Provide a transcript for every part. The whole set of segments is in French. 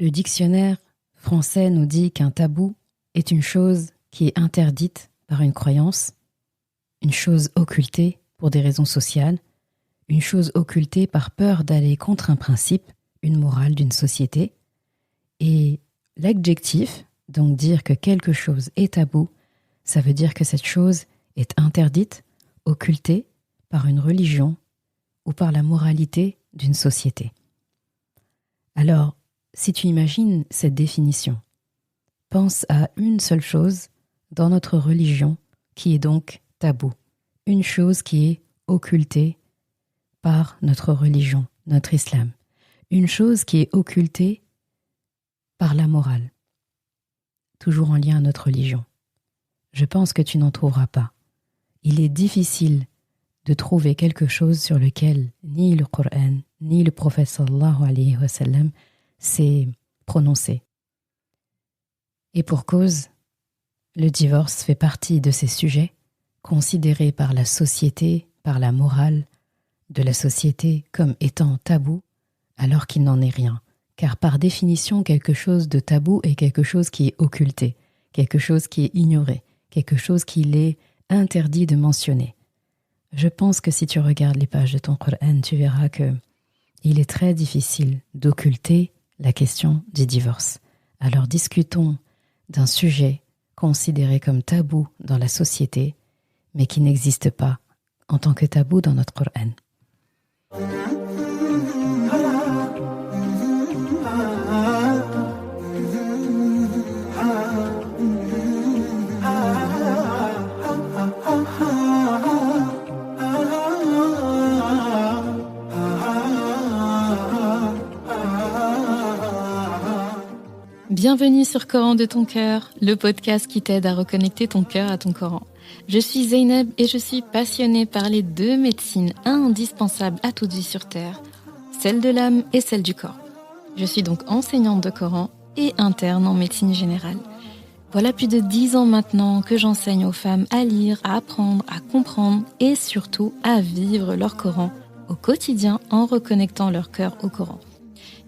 Le dictionnaire français nous dit qu'un tabou est une chose qui est interdite par une croyance, une chose occultée pour des raisons sociales, une chose occultée par peur d'aller contre un principe, une morale d'une société. Et l'adjectif, donc dire que quelque chose est tabou, ça veut dire que cette chose est interdite, occultée par une religion ou par la moralité d'une société. Alors, si tu imagines cette définition, pense à une seule chose dans notre religion qui est donc tabou, une chose qui est occultée par notre religion, notre islam, une chose qui est occultée par la morale, toujours en lien à notre religion. Je pense que tu n'en trouveras pas. Il est difficile de trouver quelque chose sur lequel ni le Coran, ni le prophète sallallahu alayhi wa sallam s'est prononcé. Et pour cause, le divorce fait partie de ces sujets considérés par la société, par la morale de la société comme étant tabou, alors qu'il n'en est rien. Car par définition, quelque chose de tabou est quelque chose qui est occulté, quelque chose qui est ignoré, quelque chose qu'il est interdit de mentionner. Je pense que si tu regardes les pages de ton Coran, tu verras que il est très difficile d'occulter la question du divorce. Alors discutons d'un sujet considéré comme tabou dans la société, mais qui n'existe pas en tant que tabou dans notre Coran. Bienvenue sur Coran de ton cœur, le podcast qui t'aide à reconnecter ton cœur à ton Coran. Je suis Zeynep et je suis passionnée par les deux médecines indispensables à toute vie sur Terre, celle de l'âme et celle du corps. Je suis donc enseignante de Coran et interne en médecine générale. Voilà plus de 10 ans maintenant que j'enseigne aux femmes à lire, à apprendre, à comprendre et surtout à vivre leur Coran au quotidien en reconnectant leur cœur au Coran.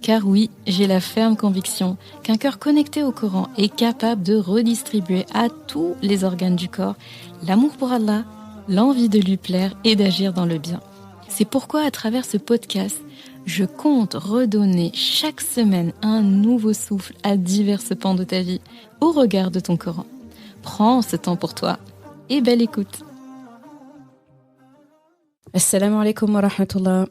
Car oui, j'ai la ferme conviction qu'un cœur connecté au Coran est capable de redistribuer à tous les organes du corps l'amour pour Allah, l'envie de lui plaire et d'agir dans le bien. C'est pourquoi à travers ce podcast, je compte redonner chaque semaine un nouveau souffle à divers pans de ta vie au regard de ton Coran. Prends ce temps pour toi et belle écoute. Assalamu alaikum wa rahmatullah.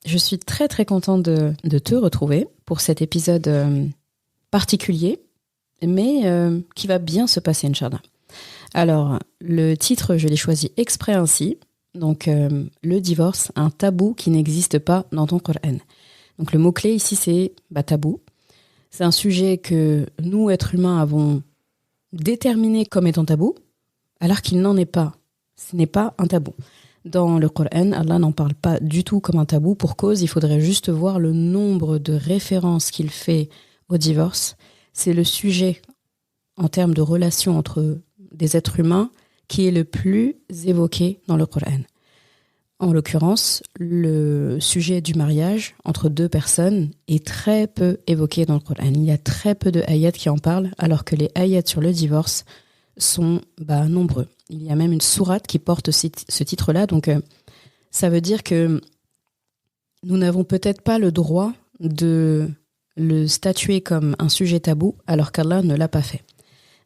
Je suis très très contente de te retrouver pour cet épisode particulier, mais qui va bien se passer, Inch'Allah. Alors, le titre, je l'ai choisi exprès ainsi. Donc, le divorce, un tabou qui n'existe pas dans ton Coran. Donc, le mot-clé ici, c'est tabou. C'est un sujet que nous, êtres humains, avons déterminé comme étant tabou, alors qu'il n'en est pas. Ce n'est pas un tabou. Dans le Coran, Allah n'en parle pas du tout comme un tabou. Pour cause, il faudrait juste voir le nombre de références qu'il fait au divorce. C'est le sujet, en termes de relation entre des êtres humains, qui est le plus évoqué dans le Coran. En l'occurrence, le sujet du mariage entre deux personnes est très peu évoqué dans le Coran. Il y a très peu de ayats qui en parlent, alors que les ayats sur le divorce sont nombreux. Il y a même une sourate qui porte ce titre-là, donc ça veut dire que nous n'avons peut-être pas le droit de le statuer comme un sujet tabou, alors qu'Allah ne l'a pas fait.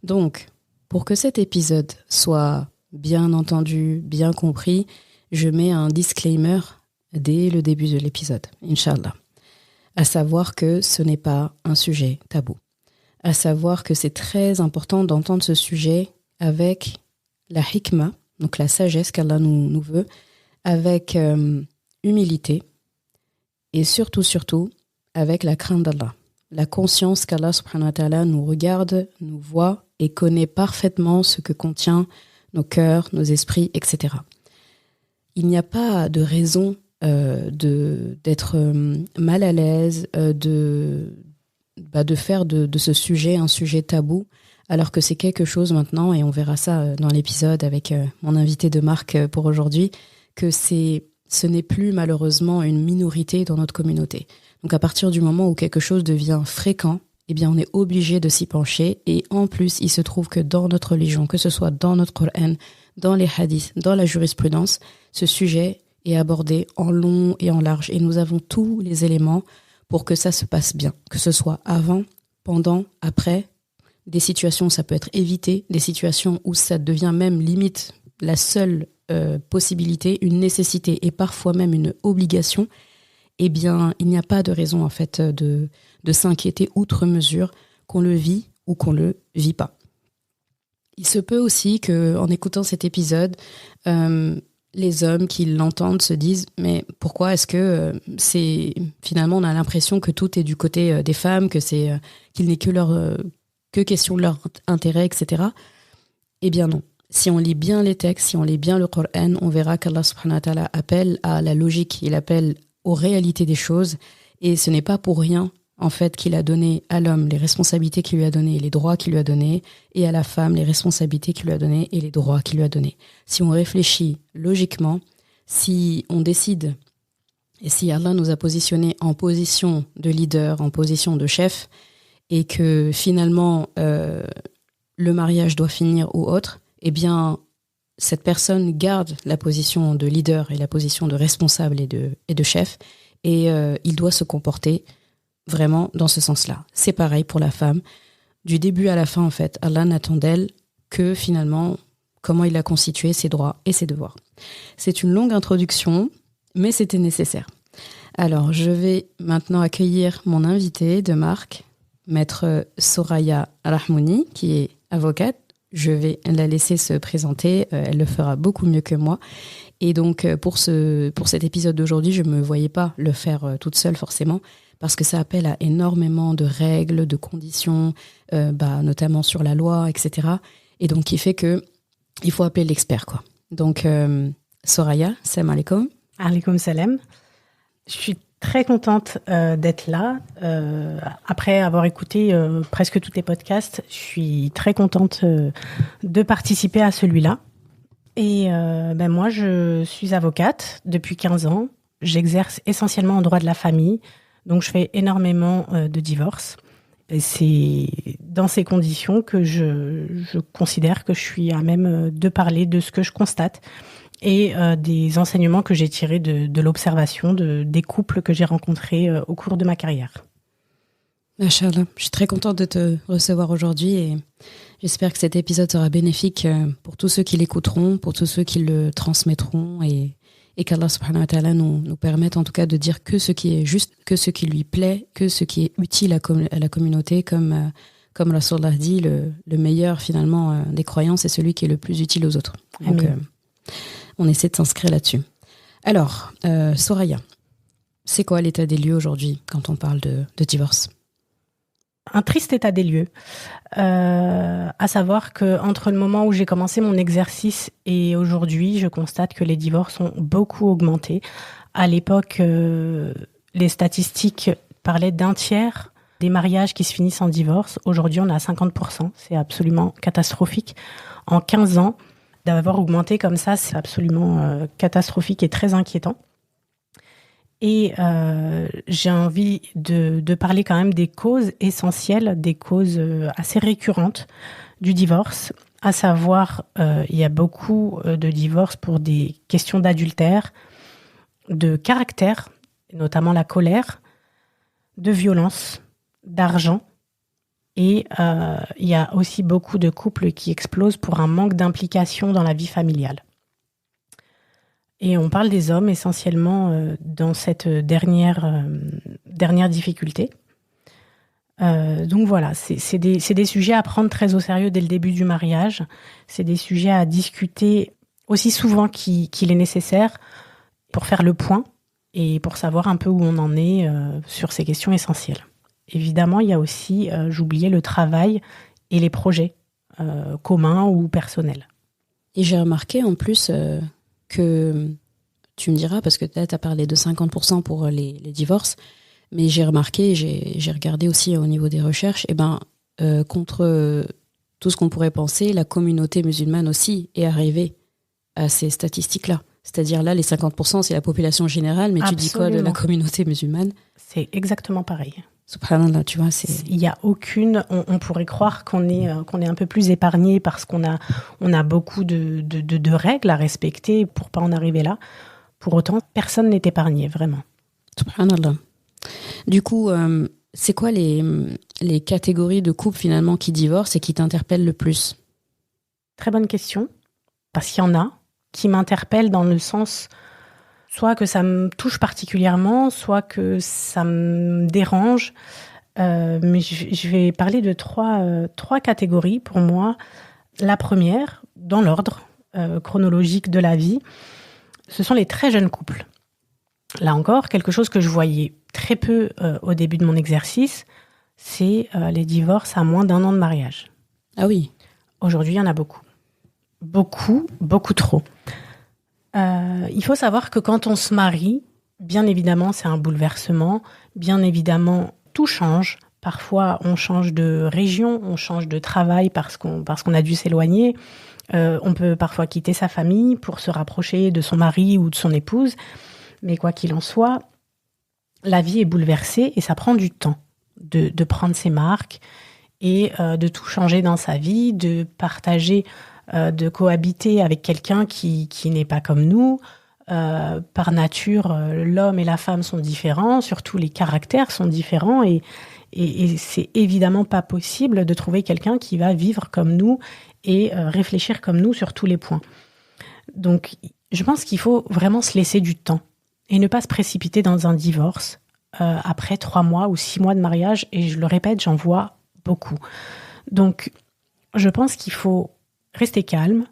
Donc, pour que cet épisode soit bien entendu, bien compris, je mets un disclaimer dès le début de l'épisode, Inch'Allah. À savoir que ce n'est pas un sujet tabou. À savoir que c'est très important d'entendre ce sujet avec la hikma, donc la sagesse qu'Allah nous veut, avec humilité et surtout avec la crainte d'Allah. La conscience qu'Allah subhanahu wa ta'ala nous regarde, nous voit et connaît parfaitement ce que contient nos cœurs, nos esprits, etc. Il n'y a pas de raison d'être mal à l'aise, de faire de ce sujet un sujet tabou, alors que c'est quelque chose maintenant, et on verra ça dans l'épisode avec mon invité de marque pour aujourd'hui, que ce n'est plus malheureusement une minorité dans notre communauté. Donc à partir du moment où quelque chose devient fréquent eh bien on est obligé de s'y pencher. Et en plus, il se trouve que dans notre religion, que ce soit dans notre Coran, dans les hadiths, dans la jurisprudence, ce sujet est abordé en long et en large. Et nous avons tous les éléments pour que ça se passe bien, que ce soit avant, pendant, après, des situations où ça peut être évité, des situations où ça devient même limite la seule possibilité, une nécessité et parfois même une obligation. Eh bien, il n'y a pas de raison en fait de s'inquiéter outre mesure qu'on le vit ou qu'on le vit pas. Il se peut aussi qu'en écoutant cet épisode, les hommes qui l'entendent se disent « mais pourquoi est-ce que finalement on a l'impression que tout est du côté des femmes, que qu'il n'est que question de leur intérêt, etc. » Eh bien non. Si on lit bien les textes, si on lit bien le Coran, on verra qu'Allah subhanahu wa ta'ala appelle à la logique, il appelle aux réalités des choses, et ce n'est pas pour rien en fait qu'il a donné à l'homme les responsabilités qu'il lui a données et les droits qu'il lui a donnés, et à la femme les responsabilités qu'il lui a données et les droits qu'il lui a donnés. Si on réfléchit logiquement, si on décide, et si Allah nous a positionnés en position de leader, en position de chef, et que finalement le mariage doit finir ou autre, eh bien cette personne garde la position de leader et la position de responsable et de chef, et il doit se comporter vraiment dans ce sens-là. C'est pareil pour la femme. Du début à la fin, en fait, Allah n'attend d'elle que finalement comment il a constitué ses droits et ses devoirs. C'est une longue introduction, mais c'était nécessaire. Alors, je vais maintenant accueillir mon invité de marque, Maître Soraya Rahmouni, qui est avocate. Je vais la laisser se présenter, elle le fera beaucoup mieux que moi. Et donc, pour cet épisode d'aujourd'hui, je ne me voyais pas le faire toute seule forcément, parce que ça appelle à énormément de règles, de conditions, notamment sur la loi, etc. Et donc, qui fait qu'il faut appeler l'expert, quoi. Donc, Soraya, salam alaikum. Alaikum salam. Je suis très contente d'être là. Après avoir écouté presque tous tes podcasts, je suis très contente de participer à celui-là. Et moi, je suis avocate depuis 15 ans. J'exerce essentiellement en droit de la famille. Donc, je fais énormément de divorces. Et c'est dans ces conditions que je considère que je suis à même de parler de ce que je constate et des enseignements que j'ai tirés de l'observation des couples que j'ai rencontrés au cours de ma carrière. Machallah, je suis très contente de te recevoir aujourd'hui et j'espère que cet épisode sera bénéfique pour tous ceux qui l'écouteront, pour tous ceux qui le transmettront et qu'Allah subhanahu wa ta'ala nous permette en tout cas de dire que ce qui est juste, que ce qui lui plaît, que ce qui est utile à la communauté, comme Rasulullah dit, le meilleur finalement des croyants, c'est celui qui est le plus utile aux autres. Donc on essaie de s'inscrire là-dessus. Alors, Soraya, c'est quoi l'état des lieux aujourd'hui quand on parle de divorce ? Un triste état des lieux, à savoir qu'entre le moment où j'ai commencé mon exercice et aujourd'hui, je constate que les divorces ont beaucoup augmenté. À l'époque, les statistiques parlaient d'un tiers des mariages qui se finissent en divorce. Aujourd'hui, on est à 50%. C'est absolument catastrophique. En 15 ans, d'avoir augmenté comme ça, c'est absolument catastrophique et très inquiétant. Et j'ai envie de parler quand même des causes essentielles, des causes assez récurrentes du divorce. À savoir, il y a beaucoup de divorces pour des questions d'adultère, de caractère, notamment la colère, de violence, d'argent. Et il y a aussi beaucoup de couples qui explosent pour un manque d'implication dans la vie familiale. Et on parle des hommes essentiellement dans cette dernière difficulté. Donc voilà, c'est des sujets à prendre très au sérieux dès le début du mariage. C'est des sujets à discuter aussi souvent qu'il est nécessaire pour faire le point et pour savoir un peu où on en est sur ces questions essentielles. Évidemment, il y a aussi, j'oubliais, le travail et les projets communs ou personnels. Et j'ai remarqué en plus que, tu me diras, parce que tu as parlé de 50% pour les divorces, mais j'ai remarqué, j'ai regardé aussi au niveau des recherches, contre tout ce qu'on pourrait penser, la communauté musulmane aussi est arrivée à ces statistiques-là. C'est-à-dire là, les 50%, c'est la population générale, mais Absolument. Tu dis quoi de la communauté musulmane ? C'est exactement pareil. Subhanallah, tu vois, il y a aucune. On pourrait croire qu'on est un peu plus épargné parce qu'on a beaucoup de règles à respecter pour pas en arriver là. Pour autant, personne n'est épargné, vraiment. Subhanallah. Du coup, c'est quoi les catégories de couples finalement qui divorcent et qui t'interpellent le plus? Très bonne question, parce qu'il y en a qui m'interpellent dans le sens soit que ça me touche particulièrement, soit que ça me dérange. Mais je vais parler de trois catégories pour moi. La première, dans l'ordre chronologique de la vie, ce sont les très jeunes couples. Là encore, quelque chose que je voyais très peu au début de mon exercice, c'est les divorces à moins d'1 an de mariage. Ah oui. Aujourd'hui, il y en a beaucoup. Beaucoup, beaucoup trop. Il faut savoir que quand on se marie, bien évidemment, c'est un bouleversement. Bien évidemment, tout change. Parfois, on change de région, on change de travail parce qu'on a dû s'éloigner. On peut parfois quitter sa famille pour se rapprocher de son mari ou de son épouse. Mais quoi qu'il en soit, la vie est bouleversée et ça prend du temps de prendre ses marques et de tout changer dans sa vie, de partager, de cohabiter avec quelqu'un qui n'est pas comme nous. Par nature, l'homme et la femme sont différents, surtout les caractères sont différents et c'est évidemment pas possible de trouver quelqu'un qui va vivre comme nous et réfléchir comme nous sur tous les points. Donc, je pense qu'il faut vraiment se laisser du temps et ne pas se précipiter dans un divorce après 3 mois ou 6 mois de mariage. Et je le répète, j'en vois beaucoup. Donc, je pense qu'il faut rester calme,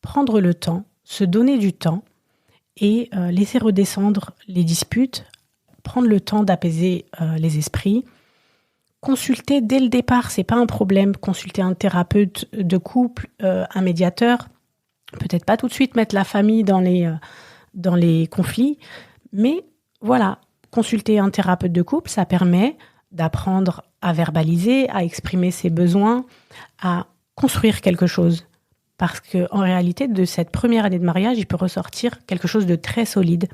prendre le temps, se donner du temps et laisser redescendre les disputes, prendre le temps d'apaiser les esprits. Consulter dès le départ, c'est pas un problème. Consulter un thérapeute de couple, un médiateur. Peut-être pas tout de suite mettre la famille dans les conflits, mais voilà, consulter un thérapeute de couple, ça permet d'apprendre à verbaliser, à exprimer ses besoins, à construire quelque chose. Parce qu'en réalité, de cette première année de mariage, il peut ressortir quelque chose de très solide,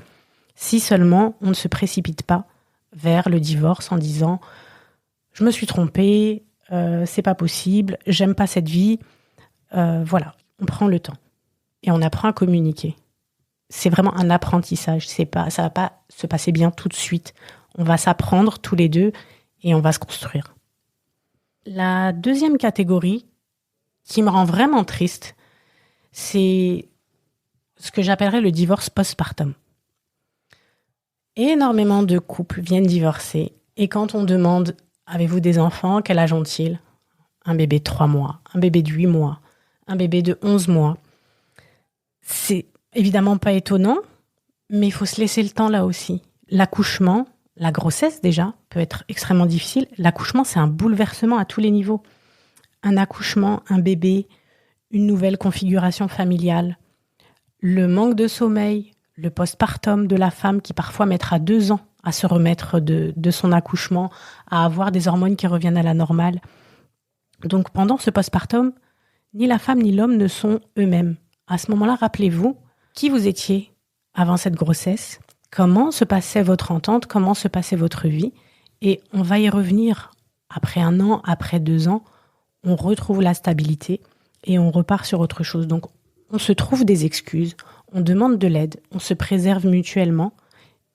si seulement on ne se précipite pas vers le divorce en disant « je me suis trompée, c'est pas possible, j'aime pas cette vie ». Voilà, on prend le temps. Et on apprend à communiquer. C'est vraiment un apprentissage. Ça va pas se passer bien tout de suite. On va s'apprendre tous les deux et on va se construire. La deuxième catégorie qui me rend vraiment triste, c'est ce que j'appellerais le divorce postpartum. Énormément de couples viennent divorcer et quand on demande « avez-vous des enfants ? Quel âge ont-ils » Un bébé de 3 mois, un bébé de 8 mois, un bébé de 11 mois. C'est évidemment pas étonnant, mais il faut se laisser le temps là aussi. L'accouchement, la grossesse déjà, peut être extrêmement difficile. L'accouchement, c'est un bouleversement à tous les niveaux. Un accouchement, un bébé, une nouvelle configuration familiale, le manque de sommeil, le postpartum de la femme qui parfois mettra 2 ans à se remettre de son accouchement, à avoir des hormones qui reviennent à la normale. Donc pendant ce postpartum, ni la femme ni l'homme ne sont eux-mêmes. À ce moment-là, rappelez-vous qui vous étiez avant cette grossesse, comment se passait votre entente, comment se passait votre vie. Et on va y revenir après 1 an, après 2 ans. On retrouve la stabilité et on repart sur autre chose. Donc, on se trouve des excuses, on demande de l'aide, on se préserve mutuellement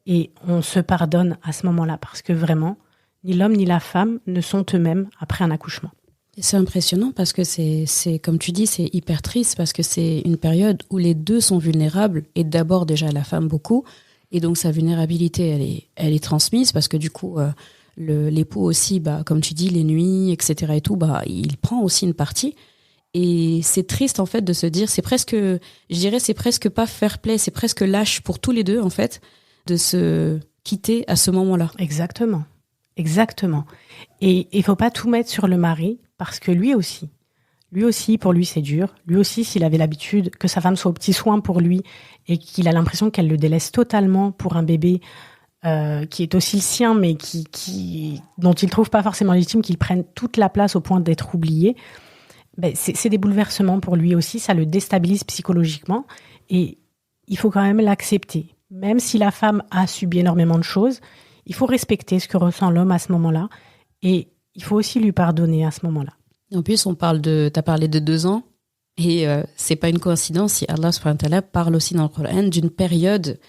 et on se pardonne à ce moment-là parce que vraiment, ni l'homme ni la femme ne sont eux-mêmes après un accouchement. C'est impressionnant parce que c'est comme tu dis, c'est hyper triste parce que c'est une période où les deux sont vulnérables et d'abord déjà la femme beaucoup et donc sa vulnérabilité elle est transmise parce que du coup l'époux aussi comme tu dis les nuits etc et tout il prend aussi une partie et c'est triste en fait de se dire c'est presque pas fair play, c'est presque lâche pour tous les deux en fait de se quitter à ce moment-là. Exactement. Et il faut pas tout mettre sur le mari parce que lui aussi, pour lui c'est dur. Lui aussi, s'il avait l'habitude que sa femme soit au petit soin pour lui et qu'il a l'impression qu'elle le délaisse totalement pour un bébé qui est aussi le sien, mais dont il trouve pas forcément légitime qu'il prenne toute la place au point d'être oublié, c'est des bouleversements pour lui aussi. Ça le déstabilise psychologiquement et il faut quand même l'accepter. Même si la femme a subi énormément de choses, il faut respecter ce que ressent l'homme à ce moment-là et il faut aussi lui pardonner à ce moment-là. En plus, t'as parlé de 2 ans et c'est pas une coïncidence si Allah subhanahu wa ta'ala parle aussi dans le Coran d'une période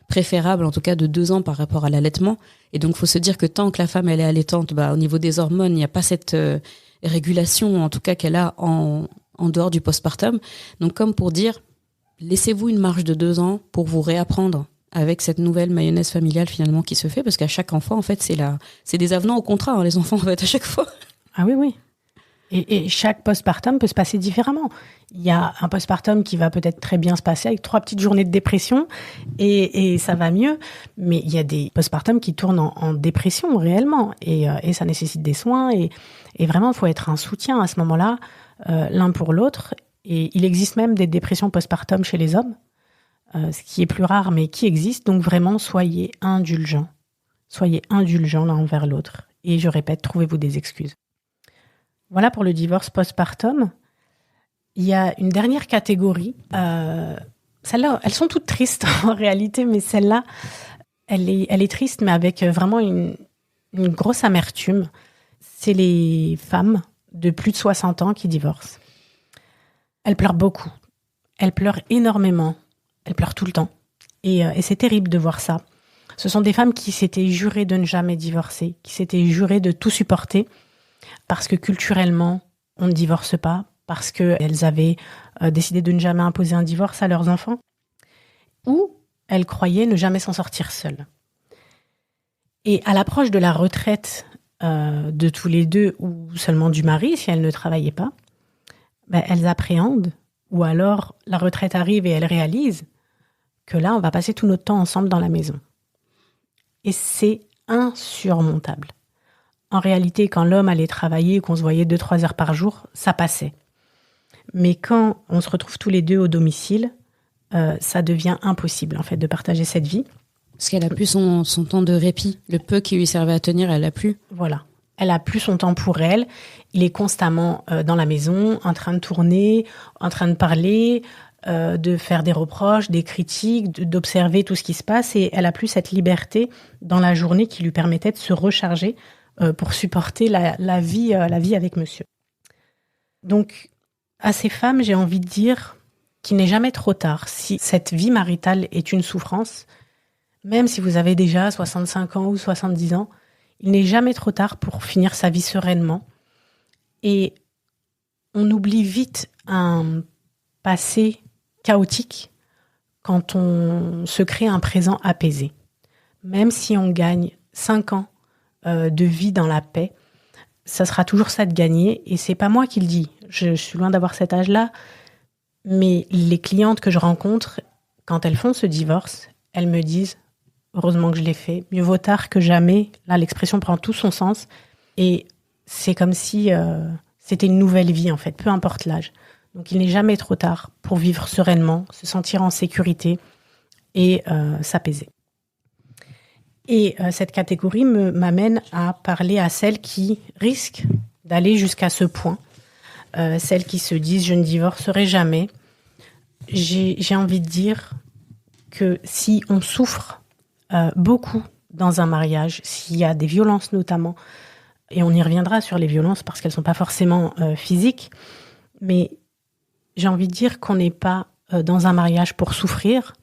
préférable, en tout cas de 2 ans par rapport à l'allaitement. Et donc, il faut se dire que tant que la femme elle est allaitante, au niveau des hormones, il n'y a pas cette régulation, en tout cas qu'elle a en dehors du postpartum. Donc, comme pour dire, laissez-vous une marge de 2 ans pour vous réapprendre avec cette nouvelle mayonnaise familiale finalement qui se fait, parce qu'à chaque enfant, en fait, c'est des avenants au contrat, hein, les enfants, en fait, à chaque fois. Ah oui, oui. Et chaque postpartum peut se passer différemment. Il y a un postpartum qui va peut-être très bien se passer avec 3 petites journées de dépression et ça va mieux. Mais il y a des postpartums qui tournent en dépression réellement et ça nécessite des soins et vraiment il faut être un soutien à ce moment-là l'un pour l'autre. Et il existe même des dépressions postpartum chez les hommes, ce qui est plus rare mais qui existe. Donc vraiment soyez indulgents. Soyez indulgents l'un envers l'autre. Et je répète, trouvez-vous des excuses. Voilà pour le divorce postpartum. Il y a une dernière catégorie. Celle-là, elles sont toutes tristes en réalité, mais celle-là, elle est triste, mais avec vraiment une grosse amertume. C'est les femmes de plus de 60 ans qui divorcent. Elles pleurent beaucoup. Elles pleurent énormément. Elles pleurent tout le temps. Et c'est terrible de voir ça. Ce sont des femmes qui s'étaient jurées de ne jamais divorcer, qui s'étaient jurées de tout supporter, parce que culturellement, on ne divorce pas, parce qu'elles avaient décidé de ne jamais imposer un divorce à leurs enfants, ou elles croyaient ne jamais s'en sortir seules. Et à l'approche de la retraite de tous les deux, ou seulement du mari, si elles ne travaillaient pas, elles appréhendent, ou alors la retraite arrive et elles réalisent que là, on va passer tout notre temps ensemble dans la maison. Et c'est insurmontable. En réalité, quand l'homme allait travailler, qu'on se voyait 2-3 heures par jour, ça passait. Mais quand on se retrouve tous les deux au domicile, ça devient impossible, en fait, de partager cette vie. Parce qu'elle a plus son temps de répit. Le peu qui lui servait à tenir, elle l'a plus. Voilà. Elle a plus son temps pour elle. Il est constamment dans la maison, en train de tourner, en train de parler, de faire des reproches, des critiques, d'observer tout ce qui se passe. Et elle a plus cette liberté dans la journée qui lui permettait de se recharger pour supporter la vie avec monsieur. Donc, à ces femmes, j'ai envie de dire qu'il n'est jamais trop tard. Si cette vie maritale est une souffrance, même si vous avez déjà 65 ans ou 70 ans, il n'est jamais trop tard pour finir sa vie sereinement. Et on oublie vite un passé chaotique quand on se crée un présent apaisé. Même si on gagne 5 ans de vie dans la paix, ça sera toujours ça de gagner. Et c'est pas moi qui le dis. Je suis loin d'avoir cet âge-là. Mais les clientes que je rencontre, quand elles font ce divorce, elles me disent « Heureusement que je l'ai fait. Mieux vaut tard que jamais. » Là, l'expression prend tout son sens. Et c'est comme si c'était une nouvelle vie, en fait, peu importe l'âge. Donc, il n'est jamais trop tard pour vivre sereinement, se sentir en sécurité et s'apaiser. Et cette catégorie m'amène à parler à celles qui risquent d'aller jusqu'à ce point. Celles qui se disent « je ne divorcerai jamais ». J'ai envie de dire que si on souffre beaucoup dans un mariage, s'il y a des violences notamment, et on y reviendra sur les violences parce qu'elles ne sont pas forcément physiques, mais j'ai envie de dire qu'on n'est pas dans un mariage pour souffrir,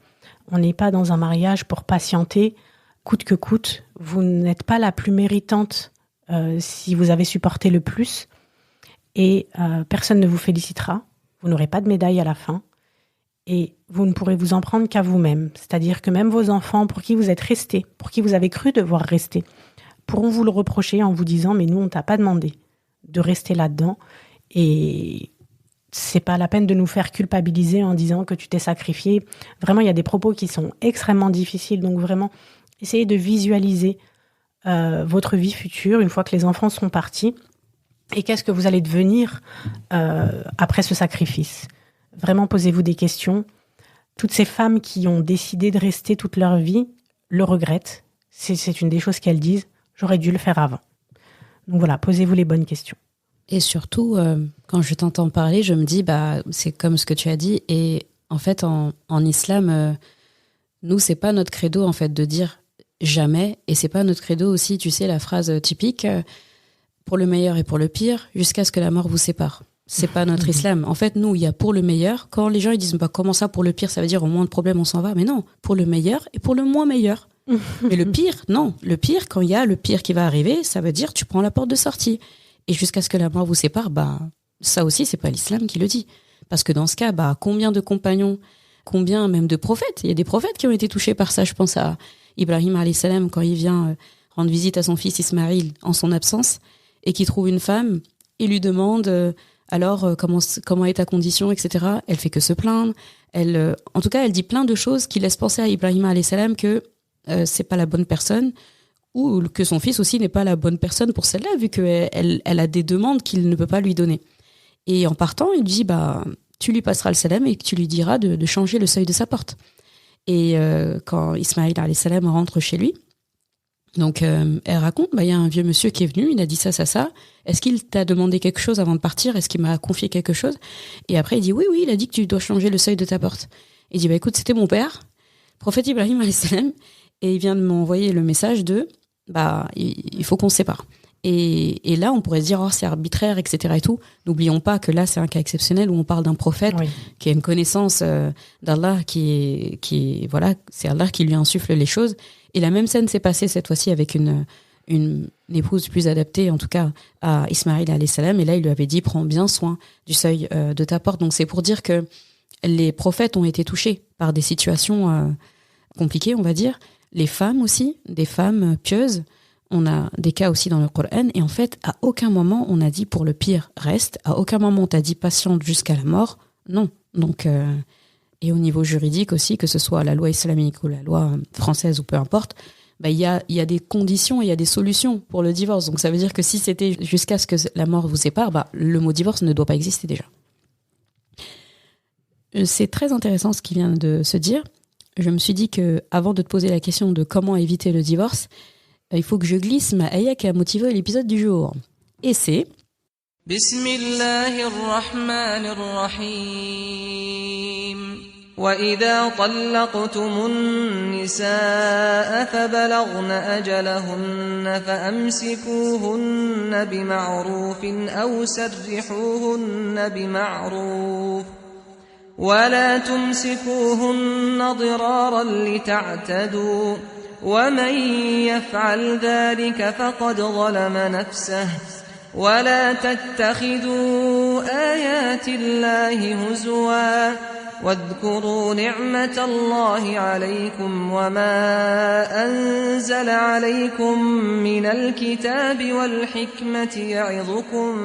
on n'est pas dans un mariage pour patienter, coûte que coûte. Vous n'êtes pas la plus méritante si vous avez supporté le plus, et personne ne vous félicitera, vous n'aurez pas de médaille à la fin, et vous ne pourrez vous en prendre qu'à vous-même. C'est-à-dire que même vos enfants, pour qui vous êtes restés, pour qui vous avez cru devoir rester, pourront vous le reprocher en vous disant « mais nous, on t'a pas demandé de rester là-dedans ». Et c'est pas la peine de nous faire culpabiliser en disant que tu t'es sacrifié. Vraiment, il y a des propos qui sont extrêmement difficiles. Donc vraiment, essayez de visualiser votre vie future une fois que les enfants seront partis. Et qu'est-ce que vous allez devenir après ce sacrifice ? Vraiment, posez-vous des questions. Toutes ces femmes qui ont décidé de rester toute leur vie le regrettent. C'est une des choses qu'elles disent. J'aurais dû le faire avant. Donc voilà, posez-vous les bonnes questions. Et surtout, quand je t'entends parler, je me dis, c'est comme ce que tu as dit. Et en fait, en islam, nous, c'est pas notre credo en fait de dire jamais, et c'est pas notre credo aussi, tu sais, la phrase typique, pour le meilleur et pour le pire, jusqu'à ce que la mort vous sépare. C'est pas notre islam. En fait, nous, il y a pour le meilleur. Quand les gens ils disent bah comment ça pour le pire, ça veut dire au moins de problème on s'en va. Mais non, pour le meilleur et pour le moins meilleur. Mais le pire, non. Le pire, quand il y a le pire qui va arriver, ça veut dire tu prends la porte de sortie. Et jusqu'à ce que la mort vous sépare, bah ça aussi c'est pas l'islam qui le dit. Parce que dans ce cas, bah combien de compagnons, combien même de prophètes. Il y a des prophètes qui ont été touchés par ça. Je pense à Ibrahim alayhi salam quand il vient rendre visite à son fils Ismaïl en son absence et qui trouve une femme et lui demande alors comment est ta condition, etc. Elle fait que se plaindre. En tout cas, elle dit plein de choses qui laissent penser à Ibrahim alayhi salam que c'est pas la bonne personne ou que son fils aussi n'est pas la bonne personne pour celle-là vu qu'elle a des demandes qu'il ne peut pas lui donner. Et en partant, il dit bah tu lui passeras le salam et que tu lui diras de changer le seuil de sa porte. Et quand Ismaïl alayhi salam rentre chez lui, donc elle raconte, il y a un vieux monsieur qui est venu, il a dit ça. Est-ce qu'il t'a demandé quelque chose avant de partir? Est-ce qu'il m'a confié quelque chose? Et après il dit oui, il a dit que tu dois changer le seuil de ta porte. Il dit écoute, c'était mon père, prophète Ibrahim alayhi salam, et il vient de m'envoyer le message de il faut qu'on se sépare. Et là, on pourrait se dire, c'est arbitraire, etc. et tout. N'oublions pas que là, c'est un cas exceptionnel où on parle d'un prophète qui a une connaissance d'Allah qui voilà, c'est Allah qui lui insuffle les choses. Et la même scène s'est passée cette fois-ci avec une épouse plus adaptée, en tout cas, à Ismaïl alayhi salam. Et là, il lui avait dit, prends bien soin du seuil de ta porte. Donc, c'est pour dire que les prophètes ont été touchés par des situations compliquées, on va dire. Les femmes aussi, des femmes pieuses. On a des cas aussi dans le Coran et en fait, à aucun moment on a dit pour le pire reste, à aucun moment on t'a dit patiente jusqu'à la mort, non. Donc et au niveau juridique aussi, que ce soit la loi islamique ou la loi française ou peu importe, il y a des conditions et il y a des solutions pour le divorce. Donc ça veut dire que si c'était jusqu'à ce que la mort vous sépare, le mot divorce ne doit pas exister déjà. C'est très intéressant ce qui vient de se dire. Je me suis dit que avant de te poser la question de comment éviter le divorce, il faut que je glisse ma ayah qui a motivé l'épisode du jour. Et c'est Bismillahirrahmanirrahim. وإذا طلقتم النساء فبلغن أجلهن فأمسكوهن بمعروف أو سرحوهن بمعروف ولا تمسكوهن ضرارا لتعتدوا ومن يفعل ذلك فقد ظلم نفسه ولا تتخذوا آيات الله هزوا واذكروا نعمة الله عليكم وما أنزل عليكم من الكتاب والحكمة يعظكم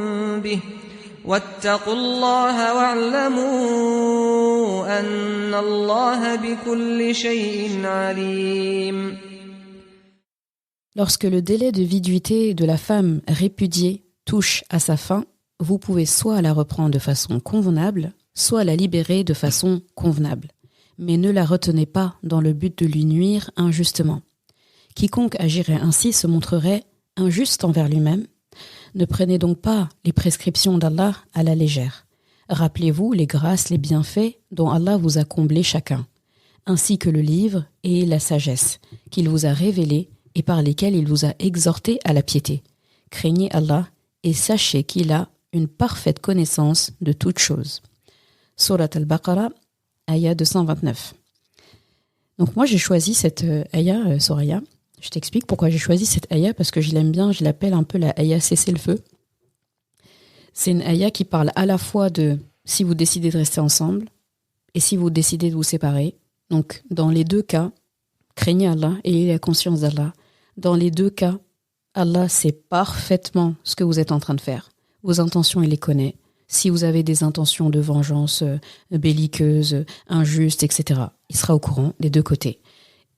به واتقوا الله واعلموا أن الله بكل شيء عليم. Lorsque le délai de viduité de la femme répudiée touche à sa fin, vous pouvez soit la reprendre de façon convenable, soit la libérer de façon convenable. Mais ne la retenez pas dans le but de lui nuire injustement. Quiconque agirait ainsi se montrerait injuste envers lui-même. Ne prenez donc pas les prescriptions d'Allah à la légère. Rappelez-vous les grâces, les bienfaits dont Allah vous a comblé chacun, ainsi que le livre et la sagesse qu'il vous a révélés et par lesquels il vous a exhorté à la piété. Craignez Allah et sachez qu'il a une parfaite connaissance de toutes choses. Surat al-Baqarah, ayah 229. Donc moi j'ai choisi cette ayah, Soraya. Je t'explique pourquoi j'ai choisi cette ayah, parce que je l'aime bien, je l'appelle un peu la ayah cessez le feu. C'est une ayah qui parle à la fois de si vous décidez de rester ensemble et si vous décidez de vous séparer. Donc dans les deux cas, craignez Allah et ayez la conscience d'Allah. Dans les deux cas, Allah sait parfaitement ce que vous êtes en train de faire. Vos intentions, il les connaît. Si vous avez des intentions de vengeance belliqueuse, injuste, etc., il sera au courant des deux côtés.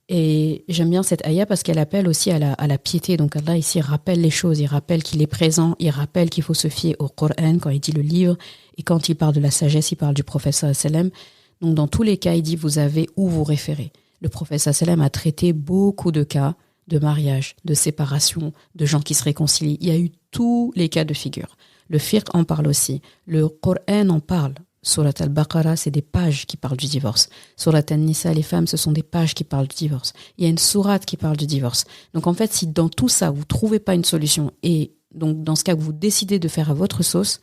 Et j'aime bien cette ayah parce qu'elle appelle aussi à la piété. Donc Allah ici rappelle les choses, il rappelle qu'il est présent, il rappelle qu'il faut se fier au Coran quand il dit le livre, et quand il parle de la sagesse, il parle du prophète sallallahu alayhi wa sallam. Donc dans tous les cas, il dit vous avez où vous référer. Le prophète sallallahu alayhi wa sallam a traité beaucoup de cas de mariage, de séparation, de gens qui se réconcilient. Il y a eu tous les cas de figure. Le fiqh en parle aussi. Le Coran en parle. Surat al-Baqarah, c'est des pages qui parlent du divorce. Surat an-Nisa, les femmes, ce sont des pages qui parlent du divorce. Il y a une sourate qui parle du divorce. Donc en fait, si dans tout ça, vous ne trouvez pas une solution, et donc dans ce cas que vous décidez de faire à votre sauce,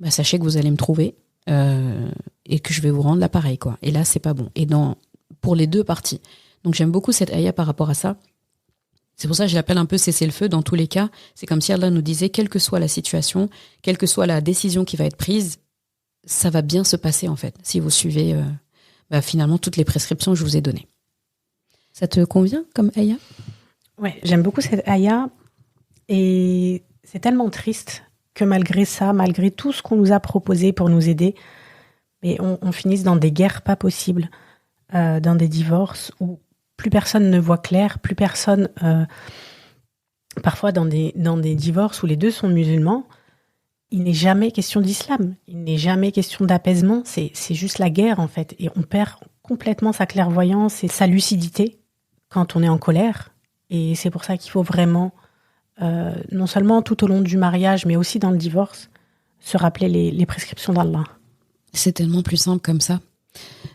sachez que vous allez me trouver et que je vais vous rendre l'appareil, quoi. Et là, c'est pas bon. Et pour les deux parties. Donc j'aime beaucoup cette ayah par rapport à ça. C'est pour ça que je l'appelle un peu cessez-le-feu. Dans tous les cas, c'est comme si Allah nous disait, quelle que soit la situation, quelle que soit la décision qui va être prise, ça va bien se passer en fait, si vous suivez finalement toutes les prescriptions que je vous ai données. Ça te convient comme ayah ? Ouais, j'aime beaucoup cette ayah et c'est tellement triste que malgré ça, malgré tout ce qu'on nous a proposé pour nous aider, mais on finisse dans des guerres pas possibles, dans des divorces où plus personne ne voit clair, plus personne, parfois dans des divorces où les deux sont musulmans, il n'est jamais question d'islam, il n'est jamais question d'apaisement, c'est juste la guerre en fait. Et on perd complètement sa clairvoyance et sa lucidité quand on est en colère. Et c'est pour ça qu'il faut vraiment, non seulement tout au long du mariage, mais aussi dans le divorce, se rappeler les prescriptions d'Allah. C'est tellement plus simple comme ça.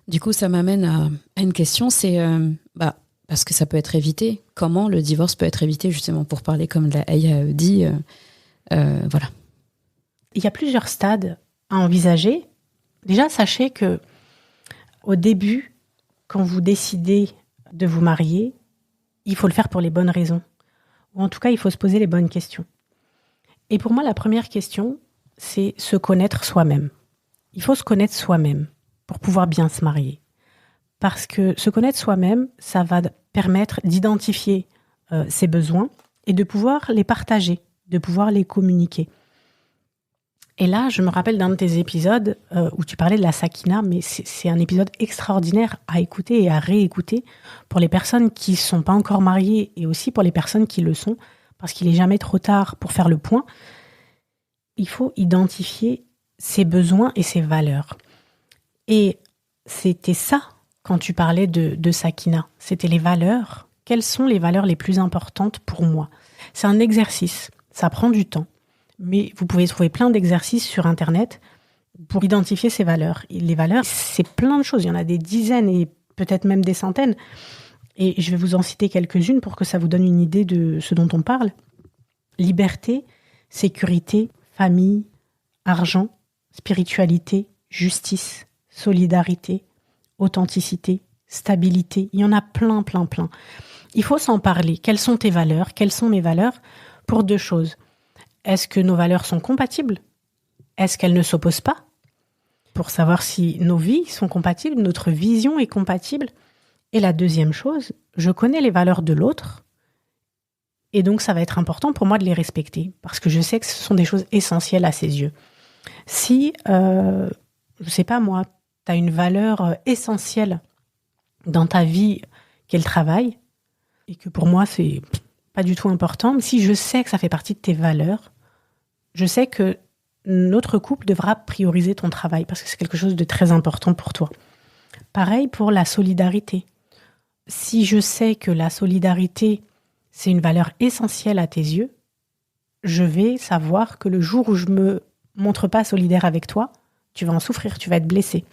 Du coup, ça m'amène à une question, c'est, parce que ça peut être évité, comment le divorce peut être évité justement pour parler comme la ayah dit, voilà. Il y a plusieurs stades à envisager. Déjà, sachez que au début, quand vous décidez de vous marier, il faut le faire pour les bonnes raisons. Ou en tout cas, il faut se poser les bonnes questions. Et pour moi, la première question, c'est se connaître soi-même. Il faut se connaître soi-même pour pouvoir bien se marier. Parce que se connaître soi-même, ça va permettre d'identifier ses besoins et de pouvoir les partager, de pouvoir les communiquer. Et là, je me rappelle d'un de tes épisodes où tu parlais de la sakina, mais c'est un épisode extraordinaire à écouter et à réécouter pour les personnes qui ne sont pas encore mariées et aussi pour les personnes qui le sont, parce qu'il n'est jamais trop tard pour faire le point. Il faut identifier ses besoins et ses valeurs. Et c'était ça, quand tu parlais de sakina, c'était les valeurs. Quelles sont les valeurs les plus importantes pour moi ? C'est un exercice, ça prend du temps. Mais vous pouvez trouver plein d'exercices sur Internet pour identifier ces valeurs. Et les valeurs, c'est plein de choses. Il y en a des dizaines et peut-être même des centaines. Et je vais vous en citer quelques-unes pour que ça vous donne une idée de ce dont on parle. Liberté, sécurité, famille, argent, spiritualité, justice, solidarité, authenticité, stabilité. Il y en a plein, plein, plein. Il faut s'en parler. Quelles sont tes valeurs ? Quelles sont mes valeurs ? Pour deux choses. Est-ce que nos valeurs sont compatibles ? Est-ce qu'elles ne s'opposent pas ? Pour savoir si nos vies sont compatibles, notre vision est compatible. Et la deuxième chose, je connais les valeurs de l'autre. Et donc, ça va être important pour moi de les respecter. Parce que je sais que ce sont des choses essentielles à ses yeux. Si, je ne sais pas moi, tu as une valeur essentielle dans ta vie qu'est le travail, et que pour moi, c'est pas du tout important, mais si je sais que ça fait partie de tes valeurs, je sais que notre couple devra prioriser ton travail parce que c'est quelque chose de très important pour toi. Pareil pour la solidarité. Si je sais que la solidarité, c'est une valeur essentielle à tes yeux, je vais savoir que le jour où je me montre pas solidaire avec toi, tu vas en souffrir, tu vas être blessé.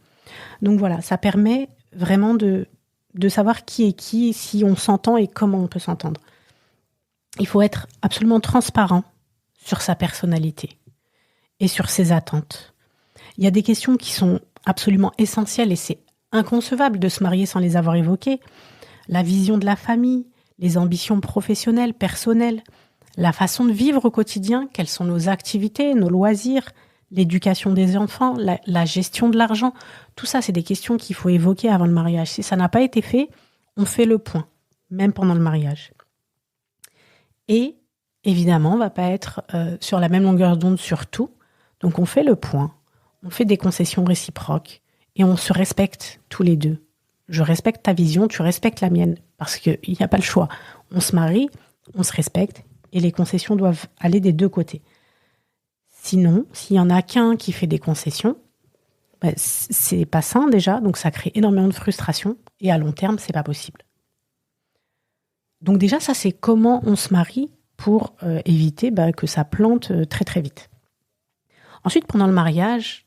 Donc voilà, ça permet vraiment de savoir qui est qui, si on s'entend et comment on peut s'entendre. Il faut être absolument transparent sur sa personnalité et sur ses attentes. Il y a des questions qui sont absolument essentielles et c'est inconcevable de se marier sans les avoir évoquées. La vision de la famille, les ambitions professionnelles, personnelles, la façon de vivre au quotidien, quelles sont nos activités, nos loisirs, l'éducation des enfants, la gestion de l'argent. Tout ça, c'est des questions qu'il faut évoquer avant le mariage. Si ça n'a pas été fait, on fait le point, même pendant le mariage. Et évidemment, on ne va pas être sur la même longueur d'onde sur tout. Donc on fait le point, on fait des concessions réciproques et on se respecte tous les deux. Je respecte ta vision, tu respectes la mienne, parce qu'il n'y a pas le choix. On se marie, on se respecte et les concessions doivent aller des deux côtés. Sinon, s'il y en a qu'un qui fait des concessions, c'est pas sain déjà, donc ça crée énormément de frustration et à long terme, c'est pas possible. Donc déjà, ça c'est comment on se marie pour éviter que ça plante très très vite. Ensuite, pendant le mariage,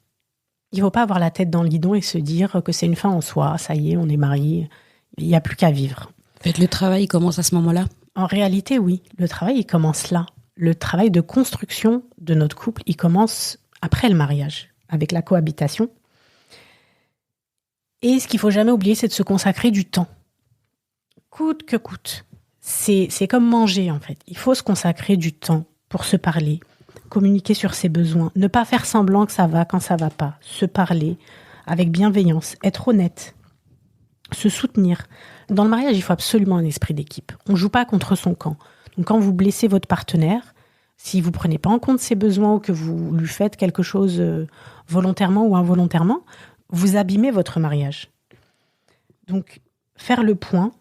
Il ne faut pas avoir la tête dans le guidon et se dire que c'est une fin en soi. Ça y est, on est mariés, il n'y a plus qu'à vivre. En fait, le travail commence à ce moment-là. En réalité, oui, le travail, il commence là. Le travail de construction de notre couple, il commence après le mariage, avec la cohabitation. Et ce qu'il ne faut jamais oublier, c'est de se consacrer du temps. Coûte que coûte. C'est comme manger, en fait. Il faut se consacrer du temps pour se parler, communiquer sur ses besoins, ne pas faire semblant que ça va quand ça va pas, se parler avec bienveillance, être honnête, se soutenir. Dans le mariage, il faut absolument un esprit d'équipe. On ne joue pas contre son camp. Donc quand vous blessez votre partenaire, si vous ne prenez pas en compte ses besoins ou que vous lui faites quelque chose volontairement ou involontairement, vous abîmez votre mariage. Donc faire le point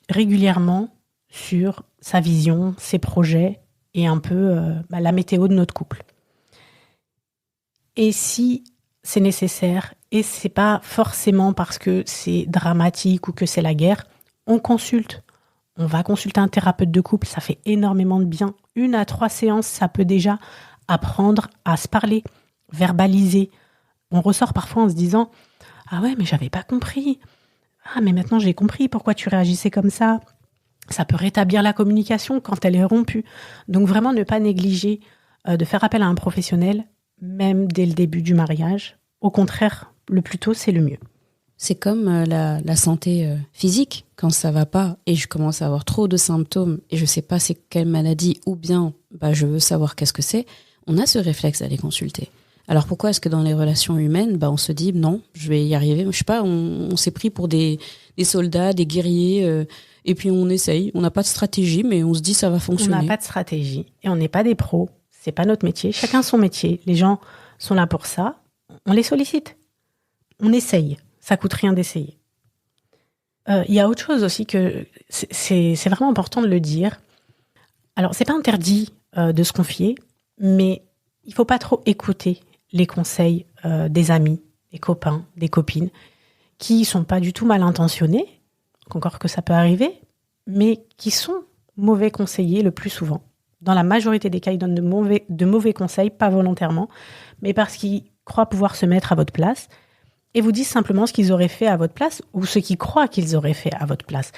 régulièrement sur sa vision, ses projets, et un peu la météo de notre couple. Et si c'est nécessaire, et c'est pas forcément parce que c'est dramatique ou que c'est la guerre, on consulte. On va consulter un thérapeute de couple, ça fait énormément de bien. 1 à 3 séances, ça peut déjà apprendre à se parler, verbaliser. On ressort parfois en se disant « Ah ouais, mais j'avais pas compris. Ah, mais maintenant j'ai compris pourquoi tu réagissais comme ça. » Ça peut rétablir la communication quand elle est rompue. Donc vraiment ne pas négliger de faire appel à un professionnel, même dès le début du mariage. Au contraire, le plus tôt, c'est le mieux. C'est comme la santé physique. Quand ça va pas et je commence à avoir trop de symptômes et je sais pas c'est quelle maladie ou bien je veux savoir qu'est-ce que c'est, on a ce réflexe d'aller consulter. Alors pourquoi est-ce que dans les relations humaines, on se dit non, je vais y arriver. Je sais pas, on s'est pris pour des soldats, des guerriers... Et puis on essaye, on n'a pas de stratégie, mais on se dit ça va fonctionner. On n'a pas de stratégie et on n'est pas des pros, c'est pas notre métier, chacun son métier. Les gens sont là pour ça, on les sollicite, on essaye, ça coûte rien d'essayer. Il y a autre chose aussi que c'est vraiment important de le dire. Alors c'est pas interdit de se confier, mais il faut pas trop écouter les conseils des amis, des copains, des copines, qui sont pas du tout mal intentionnés, encore que ça peut arriver, mais qui sont mauvais conseillers le plus souvent. Dans la majorité des cas, ils donnent de mauvais conseils, pas volontairement, mais parce qu'ils croient pouvoir se mettre à votre place et vous disent simplement ce qu'ils auraient fait à votre place ou ce qu'ils croient qu'ils auraient fait à votre place.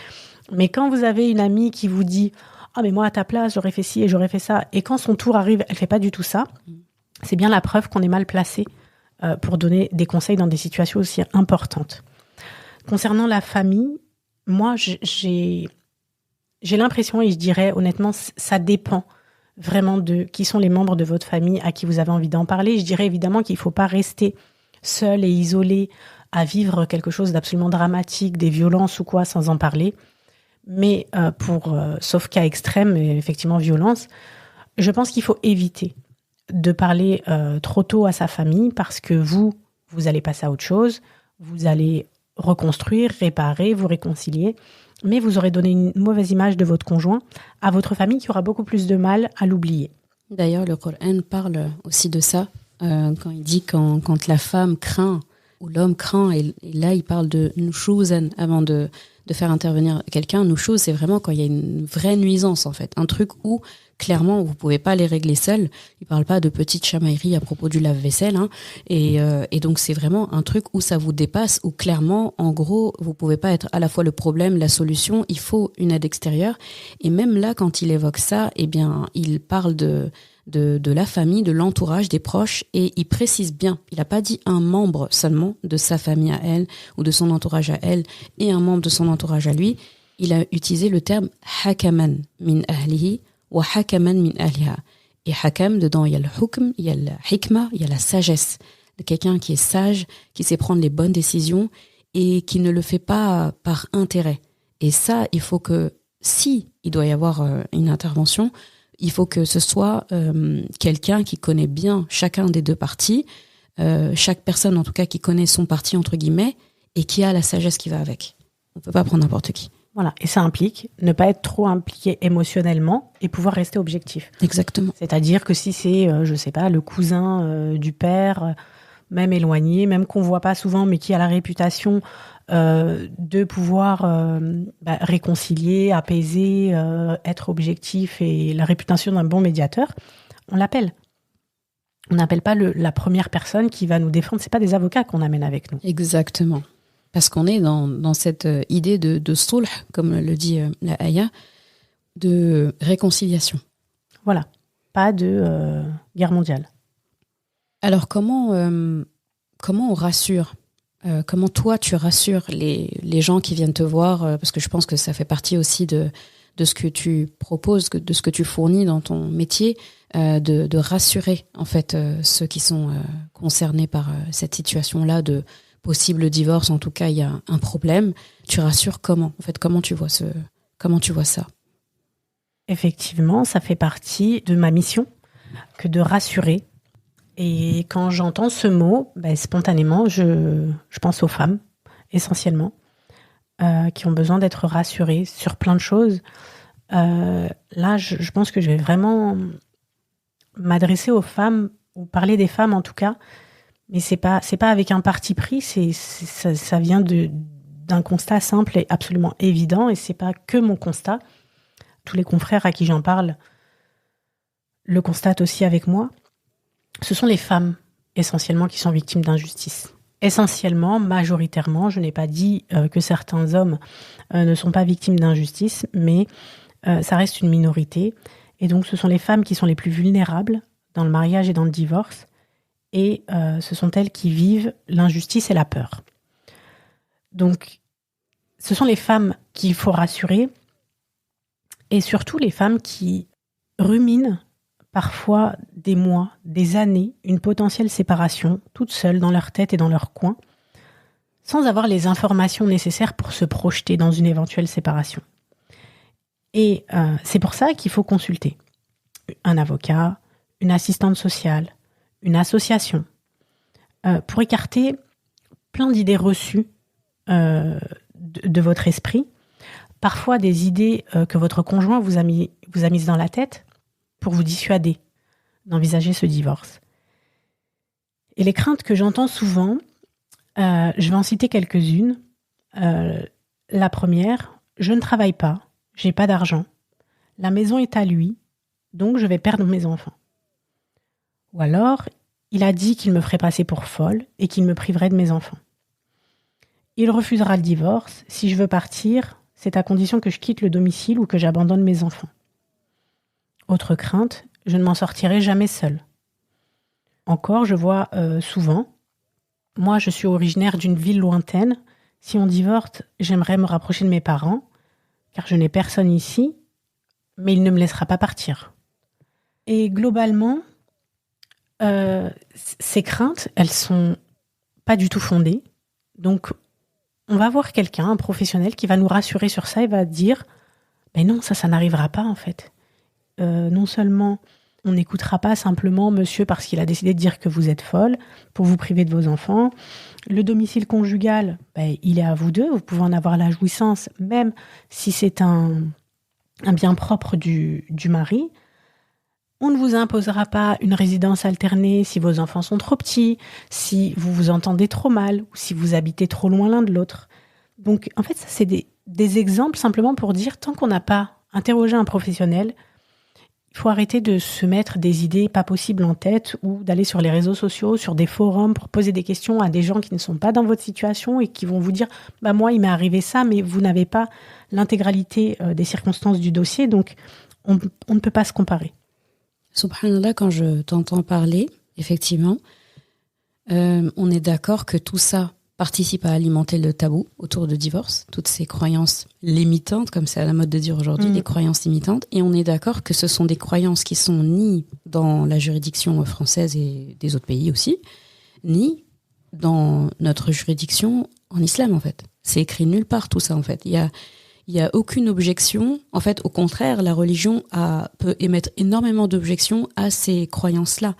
Mais quand vous avez une amie qui vous dit « Ah, mais moi, à ta place, j'aurais fait ci et j'aurais fait ça », et quand son tour arrive, elle fait pas du tout ça, c'est bien la preuve qu'on est mal placé pour donner des conseils dans des situations aussi importantes. Concernant la famille, moi, j'ai l'impression, et je dirais honnêtement, ça dépend vraiment de qui sont les membres de votre famille à qui vous avez envie d'en parler. Je dirais évidemment qu'il ne faut pas rester seul et isolé à vivre quelque chose d'absolument dramatique, des violences ou quoi, sans en parler. Mais sauf cas extrême, effectivement violence, je pense qu'il faut éviter de parler trop tôt à sa famille parce que vous allez passer à autre chose, vous allez reconstruire, réparer, vous réconcilier, mais vous aurez donné une mauvaise image de votre conjoint à votre famille qui aura beaucoup plus de mal à l'oublier. D'ailleurs, le Coran parle aussi de ça, quand il dit quand la femme craint ou l'homme craint, et là il parle de nushuzan avant de faire intervenir quelqu'un. Nushuz, c'est vraiment quand il y a une vraie nuisance en fait, un truc où clairement vous pouvez pas les régler seul. Il parle pas de petites chamailleries à propos du lave-vaisselle, et donc c'est vraiment un truc où ça vous dépasse, où clairement en gros vous pouvez pas être à la fois le problème, la solution. Il faut une aide extérieure. Et même là quand il évoque ça, eh bien il parle de la famille, de l'entourage, des proches, et il précise bien, il n'a pas dit un membre seulement de sa famille à elle ou de son entourage à elle et un membre de son entourage à lui. Il a utilisé le terme hakaman min ahlihi wa hakaman min ahliha. Et hakam, dedans il y a le hukm, il y a la hikma, il y a la sagesse de quelqu'un qui est sage, qui sait prendre les bonnes décisions et qui ne le fait pas par intérêt. Et ça, il faut que, si il doit y avoir une intervention, il faut que ce soit quelqu'un qui connaît bien chacun des deux parties, chaque personne en tout cas qui connaît son parti entre guillemets et qui a la sagesse qui va avec. On peut pas prendre n'importe qui. Voilà, et ça implique ne pas être trop impliqué émotionnellement et pouvoir rester objectif. Exactement. C'est-à-dire que si c'est, je sais pas, le cousin du père, même éloigné, même qu'on voit pas souvent, mais qui a la réputation de pouvoir réconcilier, apaiser, être objectif et la réputation d'un bon médiateur, on l'appelle. On n'appelle pas la première personne qui va nous défendre. C'est pas des avocats qu'on amène avec nous. Exactement. Parce qu'on est dans cette idée de sulh, comme le dit la Aya, de réconciliation. Voilà. Pas de guerre mondiale. Alors, comment on rassure comment toi, tu rassures les gens qui viennent te voir parce que je pense que ça fait partie aussi de ce que tu proposes, de ce que tu fournis dans ton métier, de rassurer en fait ceux qui sont concernés par cette situation-là de possible divorce. En tout cas, il y a un problème. Tu rassures comment? En fait, comment tu vois ça? Effectivement, ça fait partie de ma mission que de rassurer. Et quand j'entends ce mot, spontanément, je pense aux femmes, essentiellement, qui ont besoin d'être rassurées sur plein de choses. Là, je pense que je vais vraiment m'adresser aux femmes, ou parler des femmes en tout cas, mais c'est pas avec un parti pris, ça vient d'un constat simple et absolument évident, et c'est pas que mon constat. Tous les confrères à qui j'en parle le constatent aussi avec moi. Ce sont les femmes, essentiellement, qui sont victimes d'injustice. Essentiellement, majoritairement, je n'ai pas dit que certains hommes ne sont pas victimes d'injustice, mais ça reste une minorité. Et donc, ce sont les femmes qui sont les plus vulnérables dans le mariage et dans le divorce. Et ce sont elles qui vivent l'injustice et la peur. Donc, ce sont les femmes qu'il faut rassurer, et surtout les femmes qui ruminent parfois des mois, des années, une potentielle séparation, toutes seules dans leur tête et dans leur coin, sans avoir les informations nécessaires pour se projeter dans une éventuelle séparation. Et c'est pour ça qu'il faut consulter un avocat, une assistante sociale, une association, pour écarter plein d'idées reçues de votre esprit, parfois des idées que votre conjoint vous a mises dans la tête, pour vous dissuader d'envisager ce divorce. Et les craintes que j'entends souvent, je vais en citer quelques-unes. La première, je ne travaille pas, j'ai pas d'argent, la maison est à lui, donc je vais perdre mes enfants. Ou alors, il a dit qu'il me ferait passer pour folle et qu'il me priverait de mes enfants. Il refusera le divorce, si je veux partir, c'est à condition que je quitte le domicile ou que j'abandonne mes enfants. Autre crainte, je ne m'en sortirai jamais seule. Encore, je vois souvent, moi je suis originaire d'une ville lointaine, si on divorce, j'aimerais me rapprocher de mes parents, car je n'ai personne ici, mais il ne me laissera pas partir. Et globalement, ces craintes, elles sont pas du tout fondées. Donc, on va voir quelqu'un, un professionnel, qui va nous rassurer sur ça et va dire « Mais non, ça n'arrivera pas en fait. Non seulement on n'écoutera pas simplement monsieur parce qu'il a décidé de dire que vous êtes folle pour vous priver de vos enfants. Le domicile conjugal, il est à vous deux. Vous pouvez en avoir la jouissance, même si c'est un bien propre du mari. On ne vous imposera pas une résidence alternée si vos enfants sont trop petits, si vous vous entendez trop mal ou si vous habitez trop loin l'un de l'autre. Donc, en fait, ça, c'est des exemples simplement pour dire, tant qu'on n'a pas interrogé un professionnel, il faut arrêter de se mettre des idées pas possibles en tête ou d'aller sur les réseaux sociaux, sur des forums pour poser des questions à des gens qui ne sont pas dans votre situation et qui vont vous dire « moi, il m'est arrivé ça », mais vous n'avez pas l'intégralité des circonstances du dossier, donc on ne peut pas se comparer. Subhanallah, quand je t'entends parler, effectivement, on est d'accord que tout ça participe à alimenter le tabou autour de divorce, toutes ces croyances limitantes, comme c'est à la mode de dire aujourd'hui, des croyances limitantes, et on est d'accord que ce sont des croyances qui sont ni dans la juridiction française et des autres pays aussi, ni dans notre juridiction en islam, en fait. C'est écrit nulle part, tout ça, en fait. Il y a aucune objection. En fait, au contraire, la religion peut émettre énormément d'objections à ces croyances-là.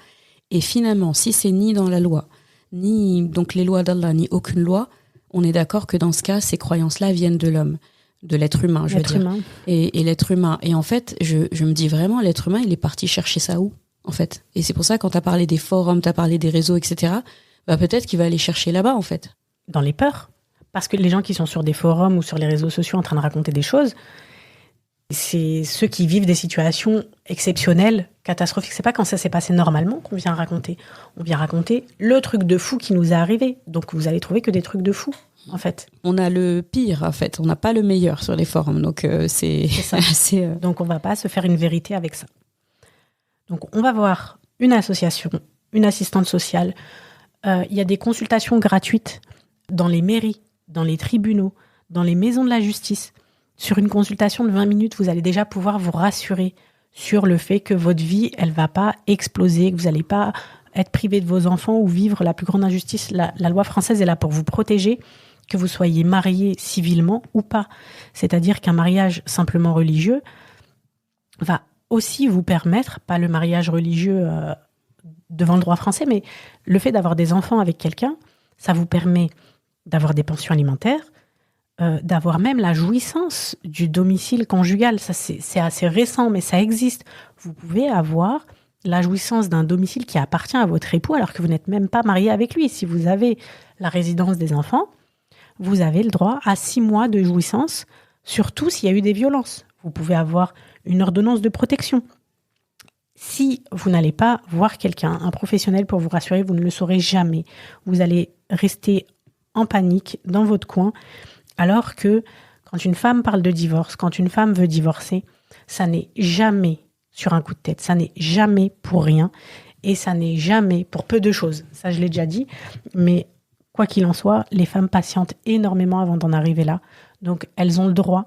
Et finalement, si c'est ni dans la loi, ni donc les lois d'Allah, ni aucune loi, on est d'accord que dans ce cas, ces croyances-là viennent de l'homme, de l'être humain, je veux dire. Et l'être humain. Et en fait, je me dis vraiment, l'être humain, il est parti chercher ça où, en fait? Et c'est pour ça, quand tu as parlé des forums, tu as parlé des réseaux, etc., peut-être qu'il va aller chercher là-bas, en fait. Dans les peurs. Parce que les gens qui sont sur des forums ou sur les réseaux sociaux en train de raconter des choses, C'est ceux qui vivent des situations exceptionnelles, catastrophiques. C'est pas quand ça s'est passé normalement qu'on vient raconter. On vient raconter le truc de fou qui nous est arrivé. Donc vous allez trouver que des trucs de fou, en fait. On a le pire, en fait. On n'a pas le meilleur sur les forums. Donc c'est ça. assez... Donc on va pas se faire une vérité avec ça. Donc on va voir une association, une assistante sociale. Il y a des consultations gratuites dans les mairies, dans les tribunaux, dans les maisons de la justice. Sur une consultation de 20 minutes, vous allez déjà pouvoir vous rassurer sur le fait que votre vie, elle va pas exploser, que vous n'allez pas être privé de vos enfants ou vivre la plus grande injustice. La loi française est là pour vous protéger, que vous soyez marié civilement ou pas. C'est-à-dire qu'un mariage simplement religieux va aussi vous permettre, pas le mariage religieux devant le droit français, mais le fait d'avoir des enfants avec quelqu'un, ça vous permet d'avoir des pensions alimentaires, d'avoir même la jouissance du domicile conjugal. Ça, c'est assez récent, mais ça existe. Vous pouvez avoir la jouissance d'un domicile qui appartient à votre époux alors que vous n'êtes même pas marié avec lui. Si vous avez la résidence des enfants, vous avez le droit à 6 mois de jouissance, surtout s'il y a eu des violences. Vous pouvez avoir une ordonnance de protection. Si vous n'allez pas voir quelqu'un, un professionnel pour vous rassurer, vous ne le saurez jamais. Vous allez rester en panique dans votre coin. Alors que quand une femme parle de divorce, quand une femme veut divorcer, ça n'est jamais sur un coup de tête, ça n'est jamais pour rien et ça n'est jamais pour peu de choses. Ça, je l'ai déjà dit, mais quoi qu'il en soit, les femmes patientent énormément avant d'en arriver là. Donc, elles ont le droit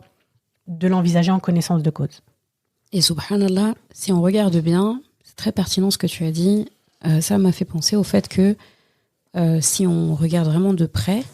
de l'envisager en connaissance de cause. Et subhanallah, si on regarde bien, c'est très pertinent ce que tu as dit, ça m'a fait penser au fait que si on regarde vraiment de près,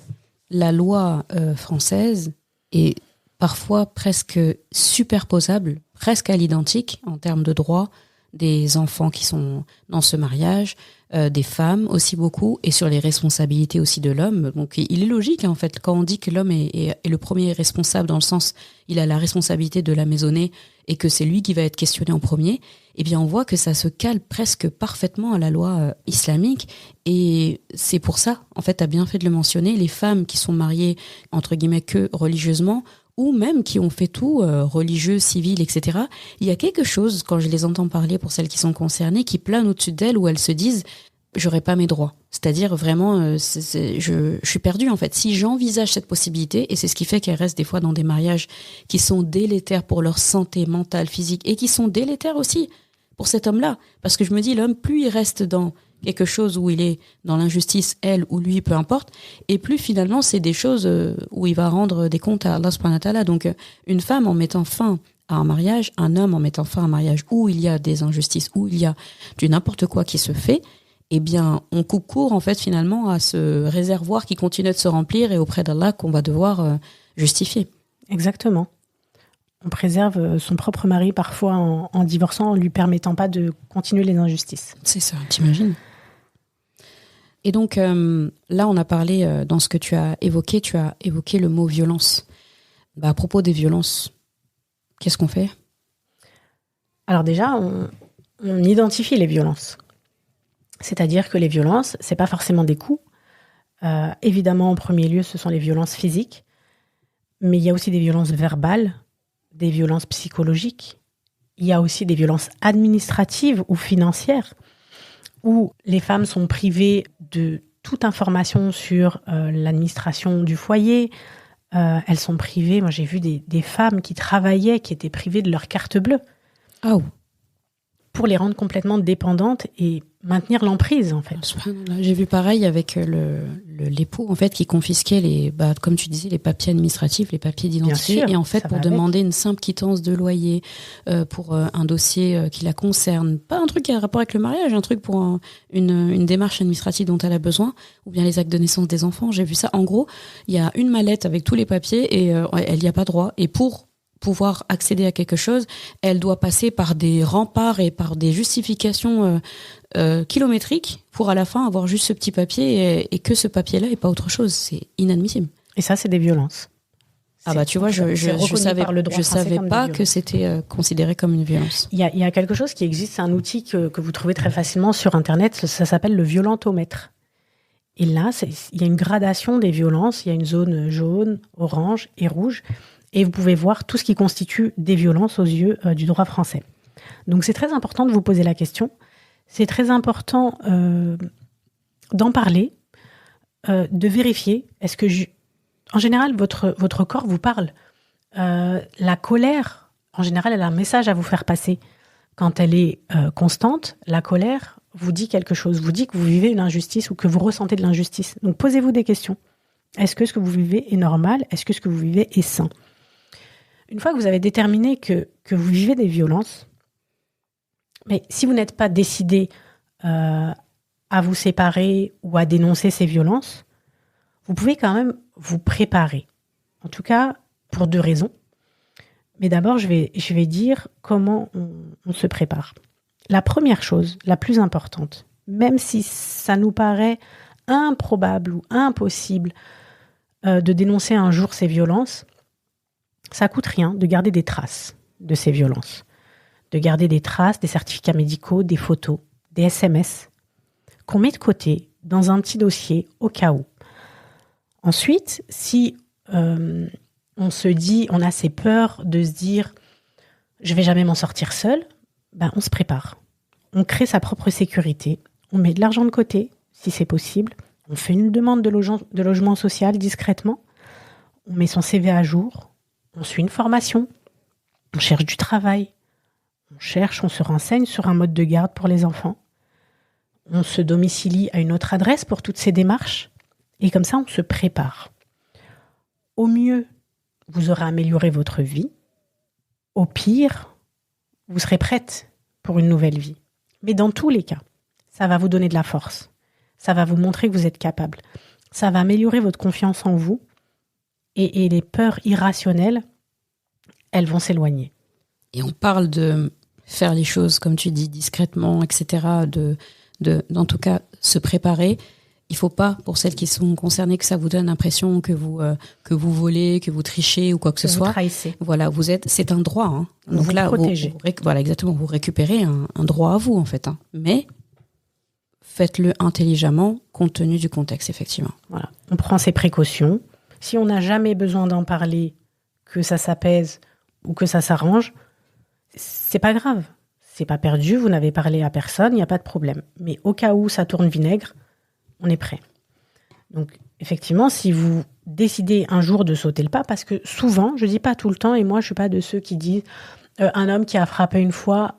la loi française est parfois presque superposable, presque à l'identique en termes de droits des enfants qui sont dans ce mariage, des femmes aussi beaucoup, et sur les responsabilités aussi de l'homme. Donc il est logique en fait, quand on dit que l'homme est le premier responsable, dans le sens il a la responsabilité de la maisonnée et que c'est lui qui va être questionné en premier, eh bien on voit que ça se cale presque parfaitement à la loi islamique. Et c'est pour ça, en fait, tu as bien fait de le mentionner, les femmes qui sont mariées, entre guillemets, que religieusement, ou même qui ont fait tout, religieux, civil, etc. Il y a quelque chose, quand je les entends parler, pour celles qui sont concernées, qui plane au-dessus d'elles, où elles se disent « j'aurais pas mes droits ». C'est-à-dire vraiment, je suis perdue en fait. Si j'envisage cette possibilité, et c'est ce qui fait qu'elles restent des fois dans des mariages qui sont délétères pour leur santé mentale, physique, et qui sont délétères aussi pour cet homme-là. Parce que je me dis, l'homme, plus il reste dans quelque chose où il est dans l'injustice, elle ou lui, peu importe, et plus finalement c'est des choses où il va rendre des comptes à Allah subhanahu wa ta'ala. Donc une femme en mettant fin à un mariage, un homme en mettant fin à un mariage où il y a des injustices, où il y a du n'importe quoi qui se fait, eh bien on coupe court en fait finalement à ce réservoir qui continue de se remplir et auprès d'Allah qu'on va devoir justifier. Exactement. On préserve son propre mari parfois en divorçant, en lui permettant pas de continuer les injustices. C'est ça, t'imagines ? Et donc, là, on a parlé, dans ce que tu as évoqué le mot violence. À propos des violences, qu'est-ce qu'on fait ? Alors déjà, on identifie les violences. C'est-à-dire que les violences, c'est pas forcément des coups. Évidemment, en premier lieu, ce sont les violences physiques. Mais il y a aussi des violences verbales, des violences psychologiques. Il y a aussi des violences administratives ou financières, où les femmes sont privées de toute information sur l'administration du foyer. Elles sont privées, moi j'ai vu des femmes qui travaillaient, qui étaient privées de leur carte bleue. Oh. Pour les rendre complètement dépendantes et maintenir l'emprise, en fait. J'ai vu pareil avec l'époux, en fait, qui confisquait comme tu disais, les papiers administratifs, les papiers d'identité. Et en fait, pour demander une simple quittance de loyer, pour un dossier qui la concerne, pas un truc qui a un rapport avec le mariage, un truc pour une démarche administrative dont elle a besoin, ou bien les actes de naissance des enfants. J'ai vu ça. En gros, il y a une mallette avec tous les papiers et elle n'y a pas droit. Et pour pouvoir accéder à quelque chose, elle doit passer par des remparts et par des justifications kilométriques pour à la fin avoir juste ce petit papier et que ce papier-là et pas autre chose. C'est inadmissible. Et ça, c'est des violences. Ah bah tu vois, je savais pas que c'était considéré comme une violence. Il y a quelque chose qui existe, c'est un outil que vous trouvez très facilement sur Internet, ça s'appelle le violentomètre. Et là, il y a une gradation des violences, il y a une zone jaune, orange et rouge. et vous pouvez voir tout ce qui constitue des violences aux yeux du droit français. Donc c'est très important de vous poser la question, c'est très important d'en parler, de vérifier, est-ce que en général votre corps vous parle. La colère, en général, elle a un message à vous faire passer. Quand elle est constante, la colère vous dit quelque chose, vous dit que vous vivez une injustice ou que vous ressentez de l'injustice. Donc posez-vous des questions. Est-ce que ce que vous vivez est normal? Est-ce que ce que vous vivez est sain? Une fois que vous avez déterminé que vous vivez des violences, mais si vous n'êtes pas décidé à vous séparer ou à dénoncer ces violences, vous pouvez quand même vous préparer. En tout cas, pour 2 raisons. Mais d'abord, je vais dire comment on se prépare. La première chose, la plus importante, même si ça nous paraît improbable ou impossible de dénoncer un jour ces violences, ça coûte rien de garder des traces de ces violences. De garder des traces, des certificats médicaux, des photos, des SMS qu'on met de côté dans un petit dossier au cas où. Ensuite, si on se dit, on a assez peur de se dire « je vais jamais m'en sortir seul », ben on se prépare. On crée sa propre sécurité, on met de l'argent de côté, si c'est possible, on fait une demande de logement social discrètement, on met son CV à jour, on suit une formation, on cherche du travail, on se renseigne sur un mode de garde pour les enfants, on se domicilie à une autre adresse pour toutes ces démarches, et comme ça on se prépare. Au mieux, vous aurez amélioré votre vie. Au pire, vous serez prête pour une nouvelle vie. Mais dans tous les cas, ça va vous donner de la force. Ça va vous montrer que vous êtes capable. Ça va améliorer votre confiance en vous. Et les peurs irrationnelles, elles vont s'éloigner. Et on parle de faire les choses, comme tu dis, discrètement, etc. En tout cas, se préparer. Il ne faut pas, pour celles qui sont concernées, que ça vous donne l'impression que vous volez, que vous trichez ou quoi que ce soit. Vous trahissez. Voilà, c'est un droit. Hein. Donc vous là, protégez. Voilà, exactement. Vous récupérez un droit à vous, en fait. Hein. Mais faites-le intelligemment, compte tenu du contexte, effectivement. Voilà. On prend ses précautions. Si on n'a jamais besoin d'en parler, que ça s'apaise ou que ça s'arrange, c'est pas grave. C'est pas perdu. Vous n'avez parlé à personne, il n'y a pas de problème. Mais au cas où ça tourne vinaigre, on est prêt. Donc, effectivement, si vous décidez un jour de sauter le pas, parce que souvent, je dis pas tout le temps, et moi, je suis pas de ceux qui disent un homme qui a frappé une fois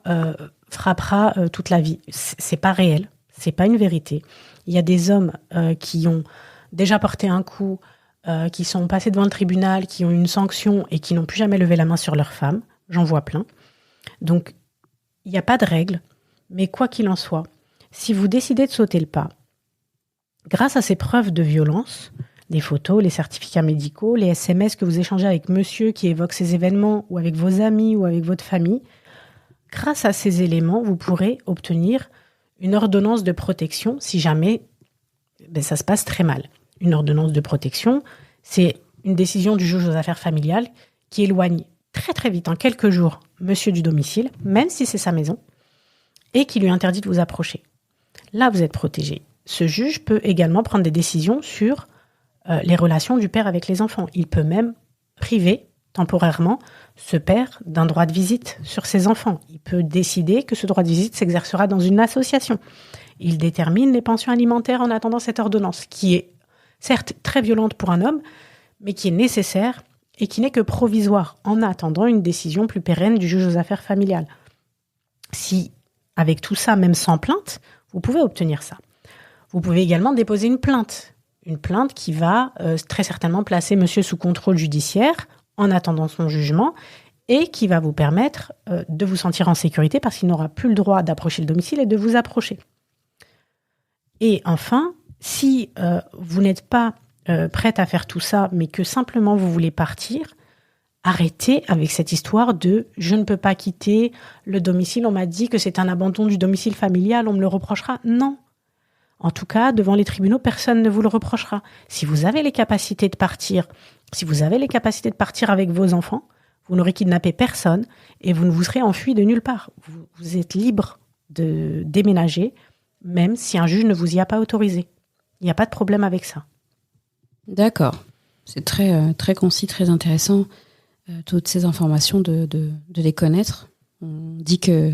frappera toute la vie. C'est pas réel, c'est pas une vérité. Il y a des hommes qui ont déjà porté un coup, qui sont passés devant le tribunal, qui ont eu une sanction et qui n'ont plus jamais levé la main sur leur femme. J'en vois plein. Donc, il n'y a pas de règle, mais quoi qu'il en soit, si vous décidez de sauter le pas, grâce à ces preuves de violence, les photos, les certificats médicaux, les SMS que vous échangez avec monsieur qui évoque ces événements, ou avec vos amis, ou avec votre famille, grâce à ces éléments, vous pourrez obtenir une ordonnance de protection si jamais ça se passe très mal. Une ordonnance de protection, c'est une décision du juge aux affaires familiales qui éloigne très très vite, en quelques jours, monsieur du domicile, même si c'est sa maison, et qui lui interdit de vous approcher. Là, vous êtes protégé. Ce juge peut également prendre des décisions sur les relations du père avec les enfants. Il peut même priver temporairement ce père d'un droit de visite sur ses enfants. Il peut décider que ce droit de visite s'exercera dans une association. Il détermine les pensions alimentaires en attendant cette ordonnance, qui est certes très violente pour un homme, mais qui est nécessaire et qui n'est que provisoire en attendant une décision plus pérenne du juge aux affaires familiales. Si, avec tout ça, même sans plainte, vous pouvez obtenir ça. Vous pouvez également déposer une plainte qui va très certainement placer monsieur sous contrôle judiciaire en attendant son jugement et qui va vous permettre de vous sentir en sécurité parce qu'il n'aura plus le droit d'approcher le domicile et de vous approcher. Et enfin, si vous n'êtes pas prête à faire tout ça, mais que simplement vous voulez partir, arrêtez avec cette histoire de « je ne peux pas quitter le domicile, on m'a dit que c'est un abandon du domicile familial, on me le reprochera ». Non. En tout cas, devant les tribunaux, personne ne vous le reprochera. Si vous avez les capacités de partir, avec vos enfants, vous n'aurez kidnappé personne et vous ne vous serez enfui de nulle part. Vous êtes libre de déménager, même si un juge ne vous y a pas autorisé. Il n'y a pas de problème avec ça. D'accord. C'est très, très concis, très intéressant. toutes ces informations, de les connaître. On dit que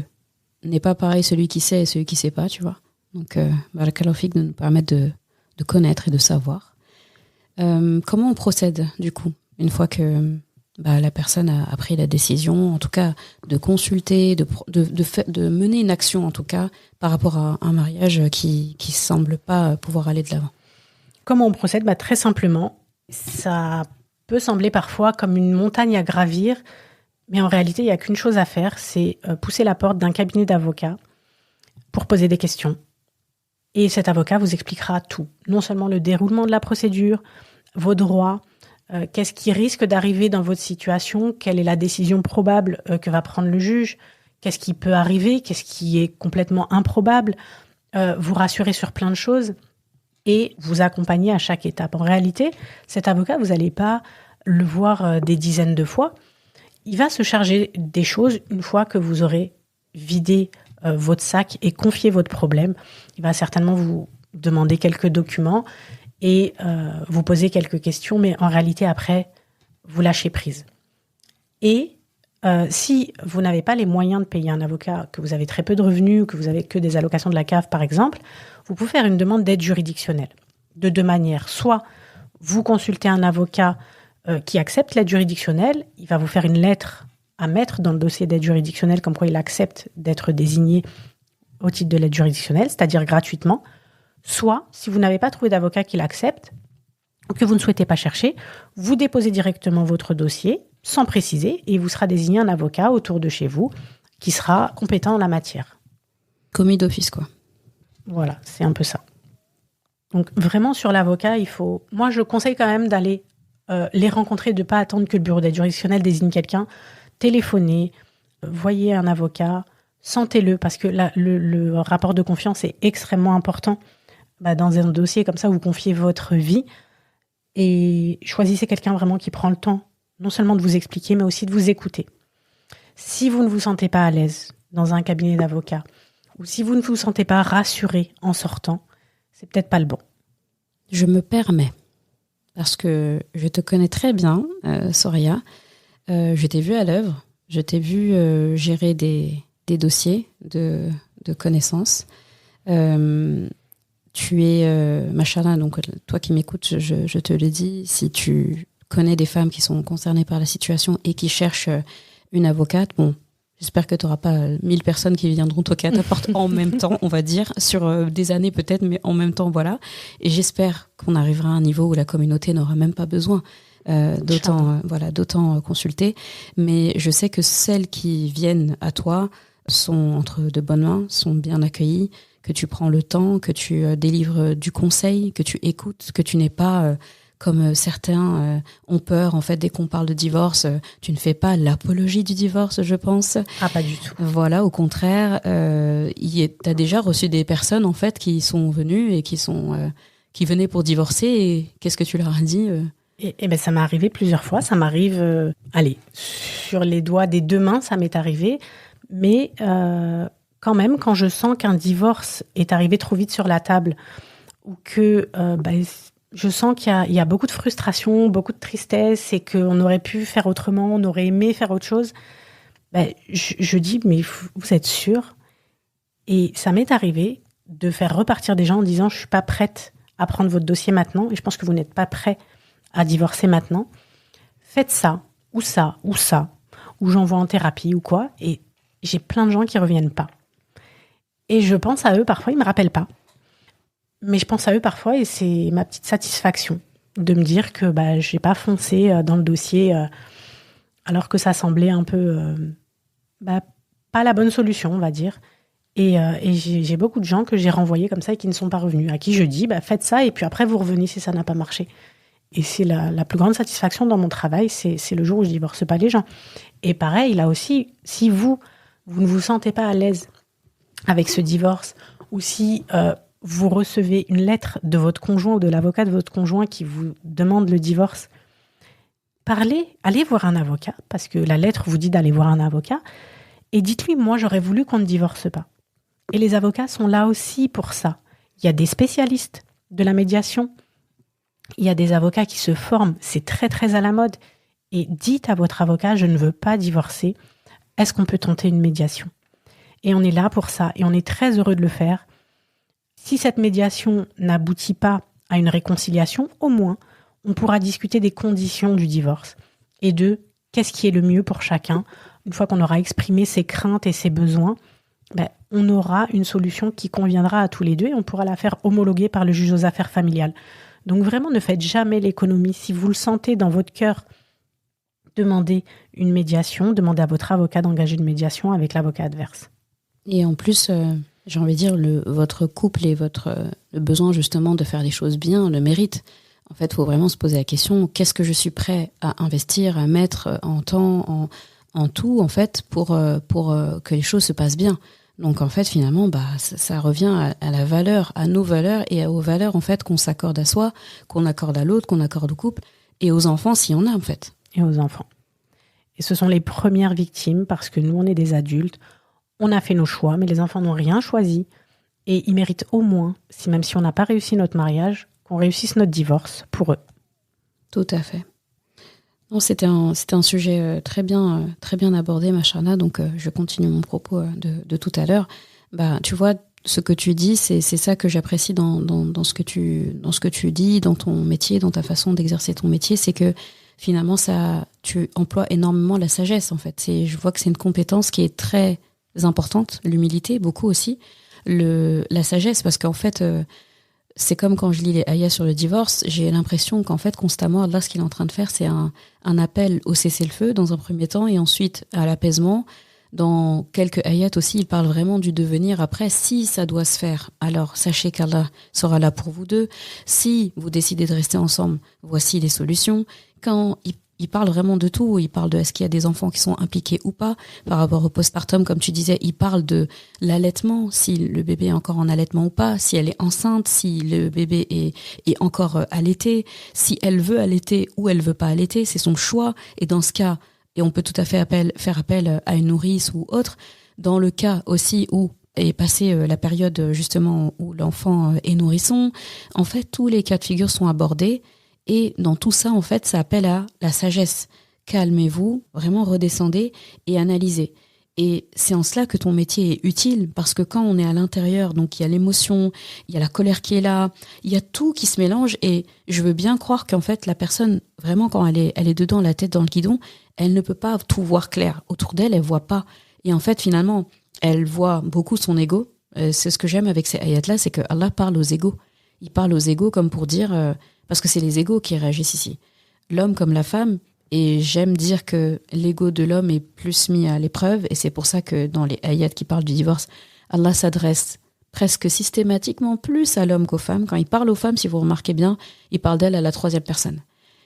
n'est pas pareil celui qui sait et celui qui sait pas, tu vois. Donc, barakallahu fik de nous permettre de connaître et de savoir. Comment on procède, du coup, une fois que la personne a pris la décision, en tout cas, de consulter, de mener une action, en tout cas, par rapport à un mariage qui semble pas pouvoir aller de l'avant? Comment on procède? Très simplement, ça peut sembler parfois comme une montagne à gravir, mais en réalité, il n'y a qu'une chose à faire, c'est pousser la porte d'un cabinet d'avocats pour poser des questions. Et cet avocat vous expliquera tout. Non seulement le déroulement de la procédure, vos droits, qu'est-ce qui risque d'arriver dans votre situation, quelle est la décision probable que va prendre le juge, qu'est-ce qui peut arriver, qu'est-ce qui est complètement improbable, vous rassurer sur plein de choses et vous accompagner à chaque étape. En réalité, cet avocat, vous n'allez pas le voir des dizaines de fois. Il va se charger des choses une fois que vous aurez vidé votre sac et confié votre problème. Il va certainement vous demander quelques documents et vous poser quelques questions, mais en réalité, après, vous lâchez prise. Et si vous n'avez pas les moyens de payer un avocat, que vous avez très peu de revenus, que vous avez que des allocations de la CAF, par exemple, vous pouvez faire une demande d'aide juridictionnelle. De deux manières. Soit vous consultez un avocat qui accepte l'aide juridictionnelle, il va vous faire une lettre à mettre dans le dossier d'aide juridictionnelle, comme quoi il accepte d'être désigné au titre de l'aide juridictionnelle, c'est-à-dire gratuitement. Soit, si vous n'avez pas trouvé d'avocat qui l'accepte, ou que vous ne souhaitez pas chercher, vous déposez directement votre dossier, sans préciser, et il vous sera désigné un avocat autour de chez vous, qui sera compétent en la matière. Commis d'office, quoi. Voilà, c'est un peu ça. Donc vraiment, sur l'avocat, moi, je conseille quand même d'aller les rencontrer, de ne pas attendre que le bureau d'aide juridictionnelle désigne quelqu'un. Téléphonez, voyez un avocat, sentez-le, parce que le rapport de confiance est extrêmement important. Dans un dossier comme ça, vous confiez votre vie et choisissez quelqu'un vraiment qui prend le temps, non seulement de vous expliquer, mais aussi de vous écouter. Si vous ne vous sentez pas à l'aise dans un cabinet d'avocat, ou si vous ne vous sentez pas rassuré en sortant, c'est peut-être pas le bon. Je me permets, parce que je te connais très bien, Soraya. Je t'ai vu à l'œuvre, je t'ai vu gérer des dossiers de connaissances. Tu es, machallah, donc toi qui m'écoutes, je te le dis, si tu connais des femmes qui sont concernées par la situation et qui cherchent une avocate, bon, j'espère que tu n'auras pas 1000 personnes qui viendront toquer à ta porte en même temps, on va dire, sur des années peut-être, mais en même temps, voilà. Et j'espère qu'on arrivera à un niveau où la communauté n'aura même pas besoin d'autant consulter. Mais je sais que celles qui viennent à toi sont entre de bonnes mains, sont bien accueillies, que tu prends le temps, que tu délivres du conseil, que tu écoutes, que tu n'es pas... comme certains ont peur, en fait, dès qu'on parle de divorce, tu ne fais pas l'apologie du divorce, je pense. Ah, pas du tout. Voilà, au contraire, t'as déjà reçu des personnes, en fait, qui sont venues et qui venaient pour divorcer. Et qu'est-ce que tu leur as dit Et ça m'est arrivé plusieurs fois. Ça m'arrive, sur les doigts des deux mains, ça m'est arrivé. Mais quand même, quand je sens qu'un divorce est arrivé trop vite sur la table, ou que... je sens qu'il y a beaucoup de frustration, beaucoup de tristesse et qu'on aurait pu faire autrement, on aurait aimé faire autre chose. Je dis, mais vous êtes sûr? Et ça m'est arrivé de faire repartir des gens en disant, je ne suis pas prête à prendre votre dossier maintenant et je pense que vous n'êtes pas prêt à divorcer maintenant. Faites ça, ou ça, ou ça, ou j'envoie en thérapie ou quoi. Et j'ai plein de gens qui ne reviennent pas. Et je pense à eux, parfois, ils ne me rappellent pas. Mais je pense à eux parfois et c'est ma petite satisfaction de me dire que je n'ai pas foncé dans le dossier alors que ça semblait un peu pas la bonne solution, on va dire. Et j'ai beaucoup de gens que j'ai renvoyés comme ça et qui ne sont pas revenus, à qui je dis faites ça et puis après vous revenez si ça n'a pas marché. Et c'est la plus grande satisfaction dans mon travail, c'est le jour où je divorce pas les gens. Et pareil, là aussi, si vous ne vous sentez pas à l'aise avec ce divorce ou si... vous recevez une lettre de votre conjoint ou de l'avocat de votre conjoint qui vous demande le divorce, allez voir un avocat, parce que la lettre vous dit d'aller voir un avocat, et dites-lui, moi j'aurais voulu qu'on ne divorce pas. Et les avocats sont là aussi pour ça. Il y a des spécialistes de la médiation, il y a des avocats qui se forment, c'est très très à la mode, et dites à votre avocat, je ne veux pas divorcer, est-ce qu'on peut tenter une médiation ? Et on est là pour ça, et on est très heureux de le faire. Si cette médiation n'aboutit pas à une réconciliation, au moins, on pourra discuter des conditions du divorce et de qu'est-ce qui est le mieux pour chacun. Une fois qu'on aura exprimé ses craintes et ses besoins, on aura une solution qui conviendra à tous les deux et on pourra la faire homologuer par le juge aux affaires familiales. Donc vraiment, ne faites jamais l'économie. Si vous le sentez dans votre cœur, demandez une médiation, demandez à votre avocat d'engager une médiation avec l'avocat adverse. Et en plus, j'ai envie de dire, votre couple et le besoin justement de faire les choses bien le mérite. En fait, il faut vraiment se poser la question, qu'est-ce que je suis prêt à investir, à mettre en temps, en tout, en fait, pour que les choses se passent bien. Donc, en fait, finalement, ça revient à la valeur, à nos valeurs et aux valeurs, en fait, qu'on s'accorde à soi, qu'on accorde à l'autre, qu'on accorde au couple et aux enfants, s'il y en a, en fait. Et aux enfants. Et ce sont les premières victimes parce que nous, on est des adultes. On a fait nos choix, mais les enfants n'ont rien choisi. Et ils méritent au moins, même si on n'a pas réussi notre mariage, qu'on réussisse notre divorce pour eux. Tout à fait. Non, c'était un sujet très bien abordé, Macharna. Donc, je continue mon propos de tout à l'heure. Tu vois, ce que tu dis, c'est ça que j'apprécie dans ce que tu dis, dans ton métier, dans ta façon d'exercer ton métier, c'est que finalement, tu emploies énormément la sagesse, en fait. Je vois que c'est une compétence qui est très importante, l'humilité, beaucoup aussi, la sagesse, parce qu'en fait, c'est comme quand je lis les ayats sur le divorce, j'ai l'impression qu'en fait, constamment, Allah, ce qu'il est en train de faire, c'est un appel au cessez-le-feu dans un premier temps, et ensuite à l'apaisement. Dans quelques ayats aussi, il parle vraiment du devenir après. Si ça doit se faire, alors sachez qu'Allah sera là pour vous deux. Si vous décidez de rester ensemble, voici les solutions. Quand il parle vraiment de tout. Il parle de est-ce qu'il y a des enfants qui sont impliqués ou pas. Par rapport au postpartum, comme tu disais, il parle de l'allaitement, si le bébé est encore en allaitement ou pas, si elle est enceinte, si le bébé est encore allaité, si elle veut allaiter ou elle veut pas allaiter, c'est son choix. Et dans ce cas, et on peut tout à fait faire appel à une nourrice ou autre, dans le cas aussi où est passée la période justement où l'enfant est nourrisson, en fait, tous les cas de figure sont abordés. Et dans tout ça, en fait, ça appelle à la sagesse. Calmez-vous, vraiment redescendez et analysez. Et c'est en cela que ton métier est utile, parce que quand on est à l'intérieur, donc il y a l'émotion, il y a la colère qui est là, il y a tout qui se mélange, et je veux bien croire qu'en fait, la personne, vraiment, quand elle est dedans, la tête dans le guidon, elle ne peut pas tout voir clair. Autour d'elle, elle voit pas. Et en fait, finalement, elle voit beaucoup son ego. C'est ce que j'aime avec ces ayats-là, c'est que Allah parle aux égos. Il parle aux égos comme pour dire... parce que c'est les égos qui réagissent ici. L'homme comme la femme, et j'aime dire que l'ego de l'homme est plus mis à l'épreuve, et c'est pour ça que dans les ayats qui parlent du divorce, Allah s'adresse presque systématiquement plus à l'homme qu'aux femmes. Quand il parle aux femmes, si vous remarquez bien, il parle d'elles à la troisième personne.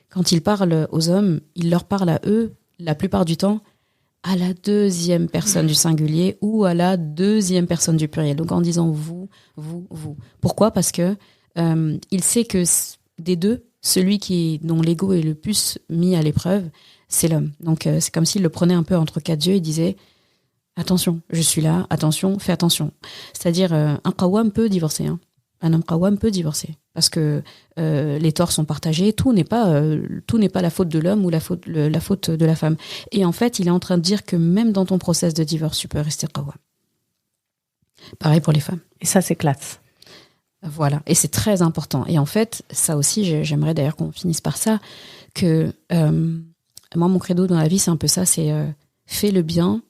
Quand il parle aux hommes, il leur parle à eux, la plupart du temps, à la deuxième personne du singulier ou à la deuxième personne du pluriel. Donc en disant vous, vous, vous. Pourquoi ? Parce que il sait que des deux, celui dont l'ego est le plus mis à l'épreuve, c'est l'homme. Donc c'est comme s'il le prenait un peu entre quatre yeux et disait « Attention, je suis là, attention, fais attention ». C'est-à-dire, un qawwam peut divorcer. Un homme qawwam peut divorcer. Parce que les torts sont partagés, tout n'est pas la faute de l'homme ou la faute de la femme. Et en fait, il est en train de dire que même dans ton process de divorce, tu peux rester qawwam. Pareil pour les femmes. Et ça, c'est classe. Voilà, et c'est très important. Et en fait, ça aussi, j'aimerais d'ailleurs qu'on finisse par ça, que moi, mon credo dans la vie, c'est un peu ça, c'est fais le bien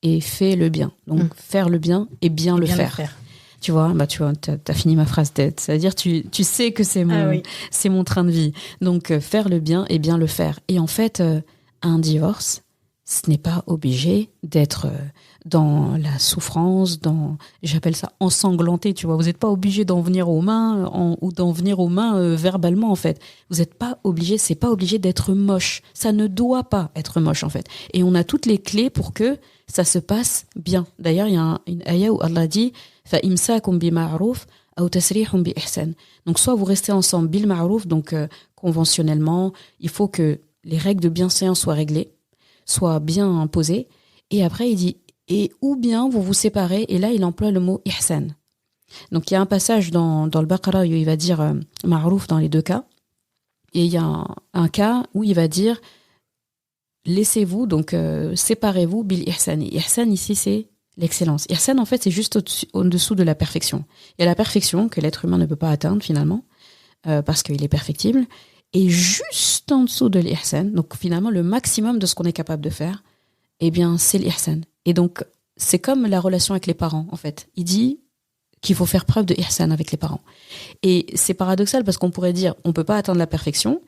et fais le bien. Donc, faire le bien et bien le faire. Tu vois, t'as fini ma phrase tête. C'est-à-dire, tu sais que c'est mon train de vie. Donc, faire le bien et bien le faire. Et en fait, un divorce, ce n'est pas obligé d'être dans la souffrance, j'appelle ça ensanglanté, tu vois. Vous n'êtes pas obligé d'en venir aux mains ou d'en venir aux mains verbalement, en fait. Vous n'êtes pas obligé, c'est pas obligé d'être moche. Ça ne doit pas être moche, en fait. Et on a toutes les clés pour que ça se passe bien. D'ailleurs, il y a une ayah où Allah dit « Fa'imsakum bi ma'ruf aw tasrihum bi ihsan ». Donc, soit vous restez ensemble bil ma'ruf, donc conventionnellement, il faut que les règles de bienséance soient réglées, soient bien imposées. Et après, il dit et ou bien vous vous séparez, et là il emploie le mot ihsan. Donc il y a un passage dans le Baqara où il va dire ma'rouf dans les deux cas, et il y a un cas où il va dire laissez-vous, donc séparez-vous bil ihsan. Ihsan ici c'est l'excellence. Ihsan en fait c'est juste au-dessous de la perfection. Il y a la perfection que l'être humain ne peut pas atteindre finalement parce qu'il est perfectible, et juste en dessous de l'ihsan, donc finalement le maximum de ce qu'on est capable de faire, eh bien c'est l'ihsan. Et donc c'est comme la relation avec les parents en fait. Il dit qu'il faut faire preuve de ihsan avec les parents. Et c'est paradoxal parce qu'on pourrait dire on peut pas atteindre la perfection.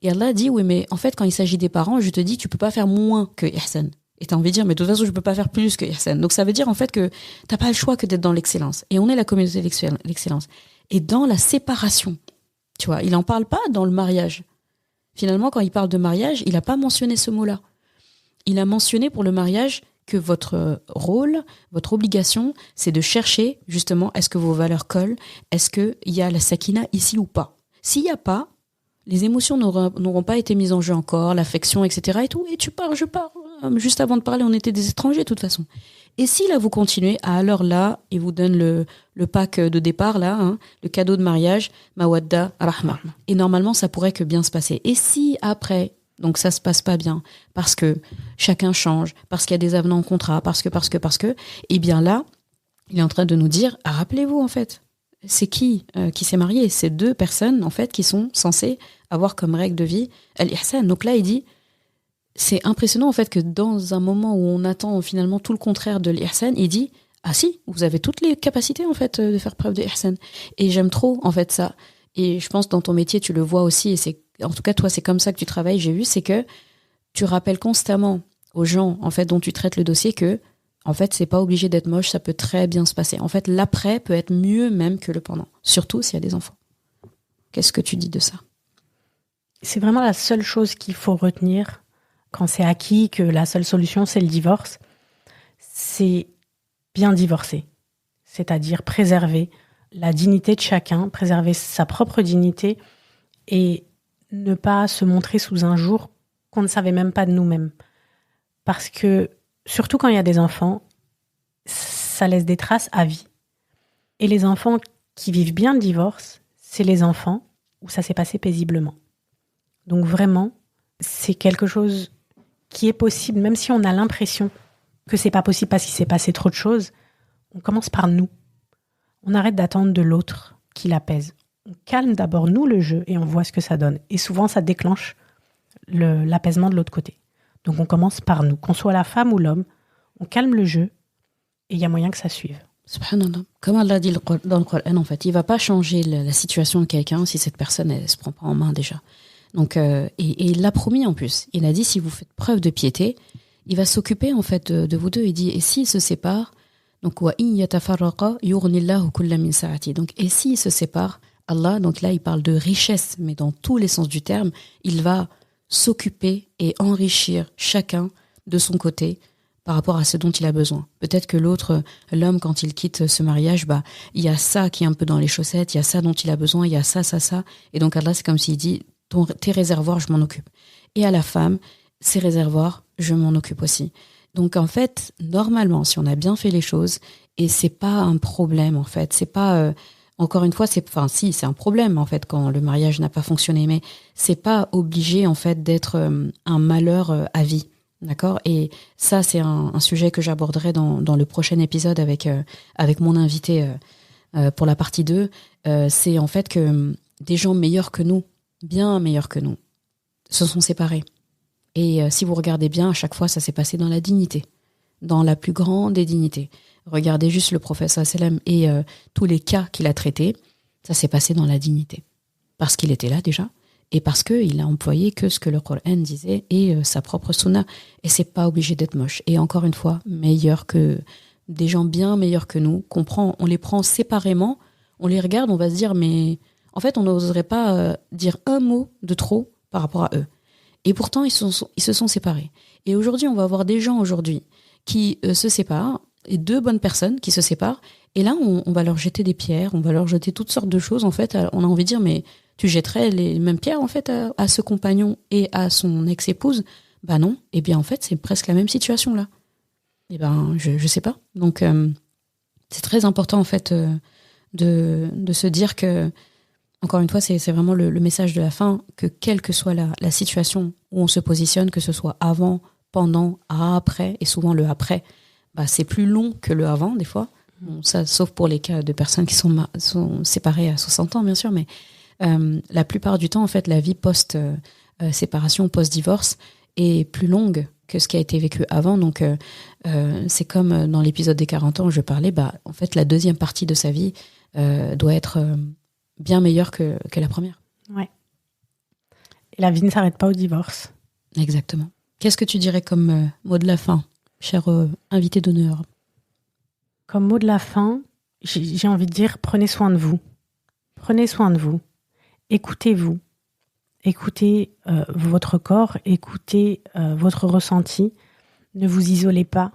Et Allah dit, oui, mais en fait, quand il s'agit des parents, je te dis, tu peux pas faire moins que ihsan. Et t'as envie de dire, mais de toute façon, je peux pas faire plus que ihsan. Donc ça veut dire, en fait, que t'as pas le choix que d'être dans l'excellence. Et on est la communauté de l'excellence. Et dans la séparation, tu vois, il en parle pas dans le mariage. Finalement, quand il parle de mariage, il a pas mentionné ce mot-là. Il a mentionné pour le mariage que votre rôle, votre obligation, c'est de chercher, justement, est-ce que vos valeurs collent? Est-ce qu'il y a la sakina ici ou pas? S'il y a pas, les émotions n'auront pas été mises en jeu encore, l'affection, etc. et tout. Et tu pars, je pars. Juste avant de parler, on était des étrangers de toute façon. Et si là, vous continuez, alors là, il vous donne le pack de départ, là, hein, le cadeau de mariage, Mawadda Rahma. Et normalement, ça pourrait que bien se passer. Et si après, donc ça se passe pas bien, parce que chacun change, parce qu'il y a des avenants au contrat, parce que, eh bien là, il est en train de nous dire, rappelez-vous en fait, c'est qui s'est marié? C'est deux personnes en fait qui sont censées avoir comme règle de vie al-ihsan. Donc là il dit, c'est impressionnant en fait que dans un moment où on attend finalement tout le contraire de l'ihsan, il dit ah si, vous avez toutes les capacités en fait de faire preuve de ihsan. Et j'aime trop en fait ça. Et je pense dans ton métier tu le vois aussi, et c'est en tout cas toi c'est comme ça que tu travailles, j'ai vu, c'est que tu rappelles constamment aux gens en fait dont tu traites le dossier que en fait, c'est pas obligé d'être moche, ça peut très bien se passer. En fait, l'après peut être mieux même que le pendant, surtout s'il y a des enfants. Qu'est-ce que tu dis de ça? C'est vraiment la seule chose qu'il faut retenir quand c'est acquis que la seule solution, c'est le divorce. C'est bien divorcer, c'est-à-dire préserver la dignité de chacun, préserver sa propre dignité et ne pas se montrer sous un jour qu'on ne savait même pas de nous-mêmes. Parce que surtout quand il y a des enfants, ça laisse des traces à vie. Et les enfants qui vivent bien le divorce, c'est les enfants où ça s'est passé paisiblement. Donc vraiment, c'est quelque chose qui est possible, même si on a l'impression que c'est pas possible parce qu'il s'est passé trop de choses. On commence par nous. On arrête d'attendre de l'autre qui l'apaise. On calme d'abord nous le jeu et on voit ce que ça donne. Et souvent, ça déclenche l'apaisement de l'autre côté. Donc on commence par nous, qu'on soit la femme ou l'homme, on calme le jeu et il y a moyen que ça suive. Subhanallah. Comme Allah dit dans le Coran, en fait, il va pas changer la situation de quelqu'un si cette personne elle se prend pas en main déjà. Donc et il l'a promis en plus. Il a dit si vous faites preuve de piété, il va s'occuper en fait de vous deux. Il dit et s'ils se séparent, donc wa in yatafarraqa yughnillahu kullam min sa'ati. Donc et s'ils se séparent, Allah, donc là il parle de richesse, mais dans tous les sens du terme, il va s'occuper et enrichir chacun de son côté par rapport à ce dont il a besoin. Peut-être que l'homme, quand il quitte ce mariage, il y a ça qui est un peu dans les chaussettes, il y a ça dont il a besoin, il y a ça. Et donc Allah, c'est comme s'il dit, tes réservoirs, je m'en occupe. Et à la femme, ses réservoirs, je m'en occupe aussi. Donc en fait, normalement, si on a bien fait les choses, et c'est pas un problème en fait, c'est pas... Encore une fois, c'est un problème en fait quand le mariage n'a pas fonctionné, mais c'est pas obligé en fait d'être un malheur à vie, d'accord? Et ça, c'est un sujet que j'aborderai dans le prochain épisode avec mon invité pour la partie 2. C'est en fait que des gens meilleurs que nous, bien meilleurs que nous, se sont séparés. Et si vous regardez bien, à chaque fois, ça s'est passé dans la dignité, dans la plus grande des dignités. Regardez juste le prophète sallam et tous les cas qu'il a traités, ça s'est passé dans la dignité. Parce qu'il était là déjà, et parce qu'il a employé que ce que le Coran disait et sa propre sunna. Et c'est pas obligé d'être moche. Et encore une fois, meilleur que des gens bien meilleurs que nous, on les prend séparément, on les regarde, on va se dire, mais en fait, on n'oserait pas dire un mot de trop par rapport à eux. Et pourtant, ils se sont séparés. Et aujourd'hui, on va avoir des gens qui se séparent, et deux bonnes personnes qui se séparent, et là on va leur jeter des pierres, on va leur jeter toutes sortes de choses en fait. On a envie de dire mais tu jetterais les mêmes pierres en fait à ce compagnon et à son ex-épouse? Bah non, et bien en fait c'est presque la même situation là. Et ben je sais pas. Donc c'est très important en fait de se dire que, encore une fois, c'est vraiment le message de la fin, que quelle que soit la situation où on se positionne, que ce soit avant, pendant, après, et souvent le après, c'est plus long que le avant des fois. Bon, ça, sauf pour les cas de personnes qui sont séparées à 60 ans, bien sûr, mais la plupart du temps, en fait, la vie post-séparation, post-divorce est plus longue que ce qui a été vécu avant. Donc, c'est comme dans l'épisode des 40 ans où je parlais, en fait, la deuxième partie de sa vie doit être bien meilleure que la première. Ouais. Et la vie ne s'arrête pas au divorce. Exactement. Qu'est-ce que tu dirais comme mot de la fin, cher invité d'honneur? Comme mot de la fin, j'ai envie de dire, prenez soin de vous. Prenez soin de vous. Écoutez-vous. Écoutez votre corps, écoutez votre ressenti. Ne vous isolez pas.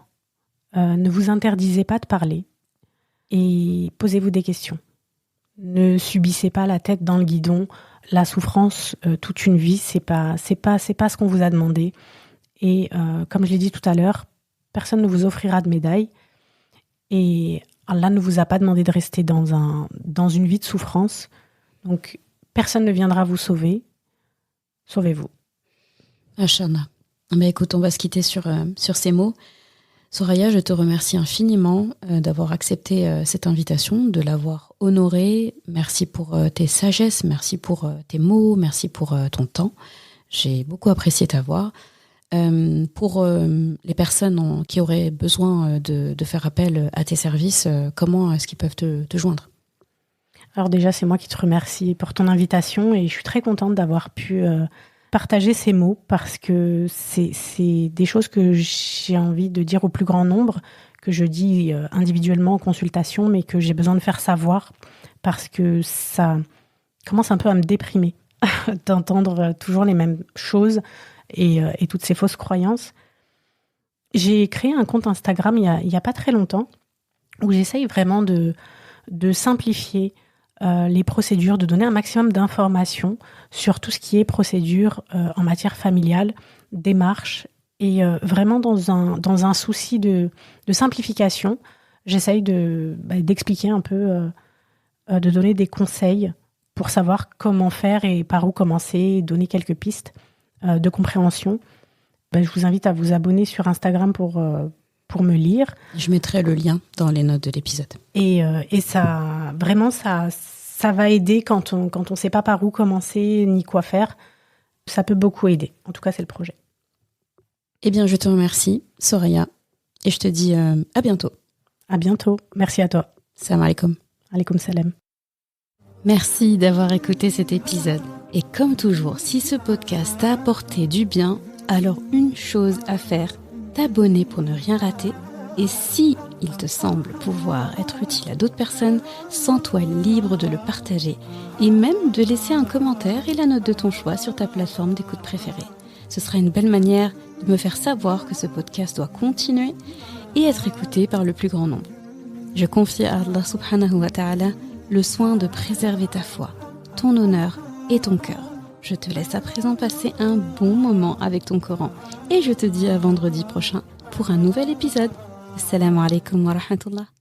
Ne vous interdisez pas de parler. Et posez-vous des questions. Ne subissez pas la tête dans le guidon. La souffrance toute une vie, c'est pas ce qu'on vous a demandé. Et comme je l'ai dit tout à l'heure, personne ne vous offrira de médaille. Et Allah ne vous a pas demandé de rester dans une vie de souffrance. Donc, personne ne viendra vous sauver. Sauvez-vous. Ashana. Écoute, on va se quitter sur ces mots. Soraya, je te remercie infiniment d'avoir accepté cette invitation, de l'avoir honorée. Merci pour tes sagesses, merci pour tes mots, merci pour ton temps. J'ai beaucoup apprécié ta voix. Pour les personnes qui auraient besoin de faire appel à tes services, comment est-ce qu'ils peuvent te joindre? Alors déjà, c'est moi qui te remercie pour ton invitation et je suis très contente d'avoir pu partager ces mots parce que c'est des choses que j'ai envie de dire au plus grand nombre, que je dis individuellement en consultation, mais que j'ai besoin de faire savoir parce que ça commence un peu à me déprimer d'entendre toujours les mêmes choses et toutes ces fausses croyances. J'ai créé un compte Instagram il y a pas très longtemps où j'essaye vraiment de simplifier les procédures, de donner un maximum d'informations sur tout ce qui est procédure en matière familiale, démarche, et vraiment dans un souci de simplification, j'essaye d'expliquer un peu, de donner des conseils pour savoir comment faire et par où commencer, donner quelques pistes de compréhension. Je vous invite à vous abonner sur Instagram pour me lire. Je mettrai le lien dans les notes de l'épisode. Et ça, vraiment, ça va aider quand on sait pas par où commencer ni quoi faire. Ça peut beaucoup aider. En tout cas, c'est le projet. Eh bien, je te remercie, Soraya, et je te dis à bientôt. À bientôt. Merci à toi. Salam alaikum. Alaikum salam. Merci d'avoir écouté cet épisode. Et comme toujours, si ce podcast t'a apporté du bien, alors une chose à faire, t'abonner pour ne rien rater. Et si il te semble pouvoir être utile à d'autres personnes, sens-toi libre de le partager et même de laisser un commentaire et la note de ton choix sur ta plateforme d'écoute préférée. Ce sera une belle manière de me faire savoir que ce podcast doit continuer et être écouté par le plus grand nombre. Je confie à Allah subhanahu wa ta'ala le soin de préserver ta foi, ton honneur et ton cœur. Je te laisse à présent passer un bon moment avec ton Coran et je te dis à vendredi prochain pour un nouvel épisode. Assalamu alaikum wa rahmatullah.